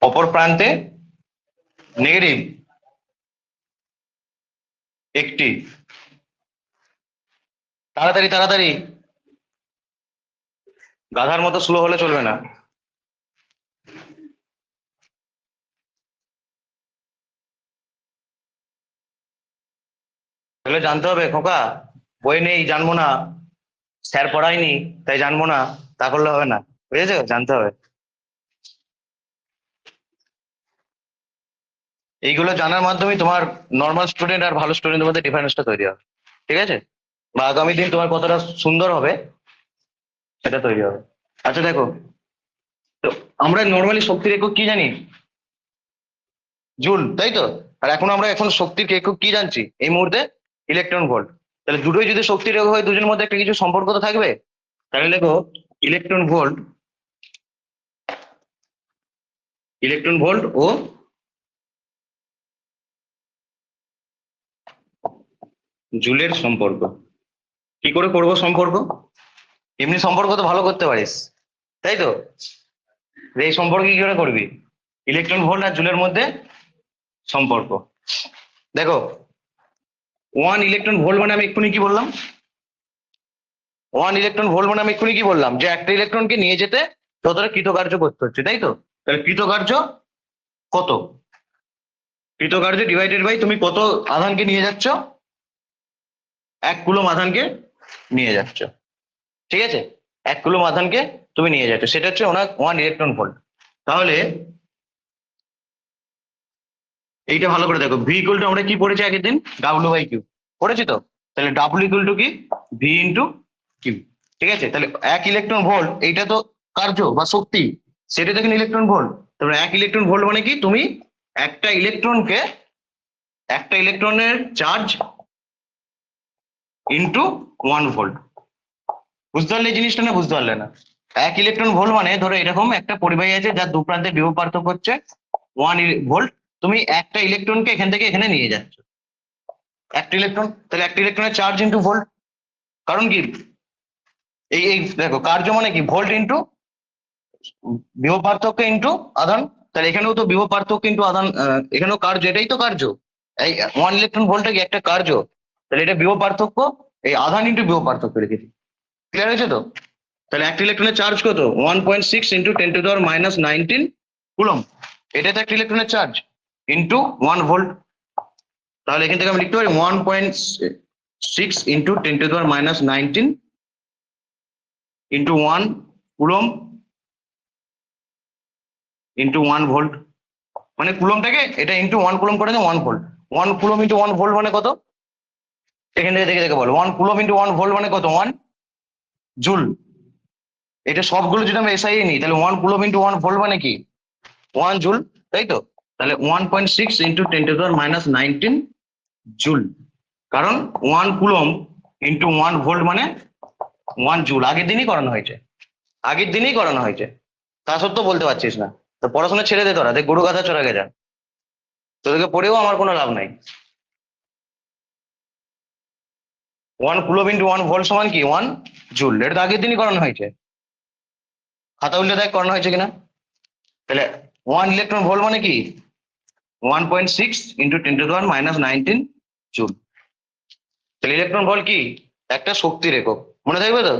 অপর প্রান্তে নেগেটিভ একটি, তাড়াতাড়ি তাড়াতাড়ি, গাধার মতো স্লো হলে চলবে না। তাহলে জানতে হবে খোকা, বই নেই জানবো না, স্যার পড়ায়নি তাই জানবো না, তা করলে হবে না। বুঝেছো? জানতে হবে। এইগুলো জানার মাধ্যমে তোমার নর্মাল স্টুডেন্ট আর ভালো স্টুডেন্টের মধ্যে ডিফারেন্সটা তৈরি হবে। ঠিক আছে? বা আগামী দিন তোমার কতটা সুন্দর হবে সেটা তৈরি হবে। আচ্ছা দেখো, তো আমরা নর্মালি শক্তির একক কি জানি? জুল, তাই তো? আর এখন শক্তির একক কি জানছি এই মুহূর্তে? Electron volt. তাহলে দুটোই যদি শক্তির একক হয় দুজনের মধ্যে একটা কিছু সম্পর্ক তো থাকবে। তাহলে দেখো ইলেকট্রন ভোল্ট, ইলেকট্রন ভোল্ট ও জুলের সম্পর্ক। কি করে করব সম্পর্ক? এমনি সম্পর্ক তো ভালো করতে পারিস, তাই তো? এই সম্পর্ক কি করে করবি? ইলেকট্রন ভোল্ট আর জুলের মধ্যে সম্পর্ক। দেখো 1 ইলেকট্রন ভোল্ট মানে আমি এক্ষুনি কি বললাম? 1 ইলেকট্রন ভোল্ট মানে আমি এক্ষুনি কি বললাম? যে একটা ইলেকট্রনকে নিয়ে যেতে যতটা কৃতকার্য করতে হচ্ছে, তাই তো? তাহলে কৃতকার্য কত? কৃতকার্য ডিভাইডেড বাই তুমি কত আধানকে নিয়ে যাচ্ছ, 1 কুলম আধানকে নিয়ে যাচ্ছ। ঠিক আছে? 1 কুলম আধানকে তুমি নিয়ে যাচ্ছ, সেটা হচ্ছে ওনার 1 ইলেকট্রন ভোল্ট। তাহলে এইটা ভালো করে দেখো, ভি ইকুয়াল টু আমরা কি পড়েছি আগের দিন? ডাব্লিউ বাই কিউ পড়েছি তো? তাহলে ডাব্লিউ ইকুয়াল টু কি? ভি ইন্টু কি, ঠিক আছে? তাহলে 1 ইলেকট্রন ভোল্ট এইটা তো কার্য বা শক্তি, সেটা দেখেন ইলেকট্রন ভোল্ট। তারপরে 1 ইলেকট্রন ভোল্ট মানে কি, তুমি একটা ইলেকট্রনকে, একটা ইলেকট্রনের চার্জ ইন্টু 1 ভোল্ট। বুঝতে পারলে এই জিনিসটা না বুঝতে পারলে না? 1 ইলেকট্রন ভোল্ট মানে ধরো এরকম একটা পরিবাহী আছে যার দু প্রান্তে বিভব পার্থক্য হচ্ছে 1 ভোল্ট। তুমি একটা ইলেকট্রনকে এখান থেকে এখানে নিয়ে যাচ্ছ, একটা ইলেকট্রন, তাহলে একটা ইলেকট্রনের চার্জ ইন্টু ভোল্ট। কারণ কি, এই এই দেখো কার্য মানে কি, ভোল্ট ইন্টু বিভব পার্থক্য ইন্টু আধান। তাহলে এখানেও তো বিভব পার্থক্য ইন্টু আধান, এখানেও কার্য, এটাই তো কার্য। এই 1 ইলেকট্রন ভোল্টটা কি একটা কার্য, তাহলে এটা বিভব পার্থক্য, এই আধান ইন্টু বিভব পার্থক্য রেখেছি। ক্লিয়ার হয়েছে তো? তাহলে একটা ইলেকট্রনের চার্জ কত, 1.6 ইন্টু 10⁻⁹ কুলম। এটা তো একটা ইলেকট্রনের চার্জ ইন্টু 1 ভোল্ট। তাহলে এখান থেকে আমি লিখতে পারি 1.6 into 10⁻⁹ into 1 coulomb into 1 volt. মানে কুলমটাকে এটা ইন্টু 1 কুলম করে দেয় 1 ভোল্ট। 1 কুলম ইন্টু 1 ভোল্ট মানে কত, এখান থেকে দেখে দেখে বলো। 1 কুলম ইন্টু 1 ভোল্ট মানে কত, 1 জুল। এটা সবগুলো যদি আমরা এসআই নিই তাহলে 1 কুলম ইন্টু 1 ভোল্ট মানে কি, 1 জুল, তাই তো? তাহলে 1.6 ইন্টু 10⁻⁹ জুল। কারণ 1 কুলম ইন্টু 1 ভোল্ট মানে 1 জুল। আগের দিনই করানো হয়েছে, আগের দিনই করানো হয়েছে, তা সত্ত্বেও বলতে পারছিস না। তো পড়াশোনা ছেড়ে দে তোরা, দেখ গরু গাধা চড়া গেজা, তোদেরকে পড়েও আমার কোনো লাভ নাই। 1 কুলম ইন্টু 1 ভোল্ট সমান কি, 1 জুল। এটা তো আগের দিনই করানো হয়েছে, খাতা উল্টে দেখ করানো হয়েছে কিনা। তাহলে 1 ইলেকট্রন ভোল্ট মানে কি, 1.6 ইন্টু 10⁻⁹ জুল। তাহলে ইলেকট্রন ভোল্ট কি, একটা শক্তির একক, মনে থাকবে তো?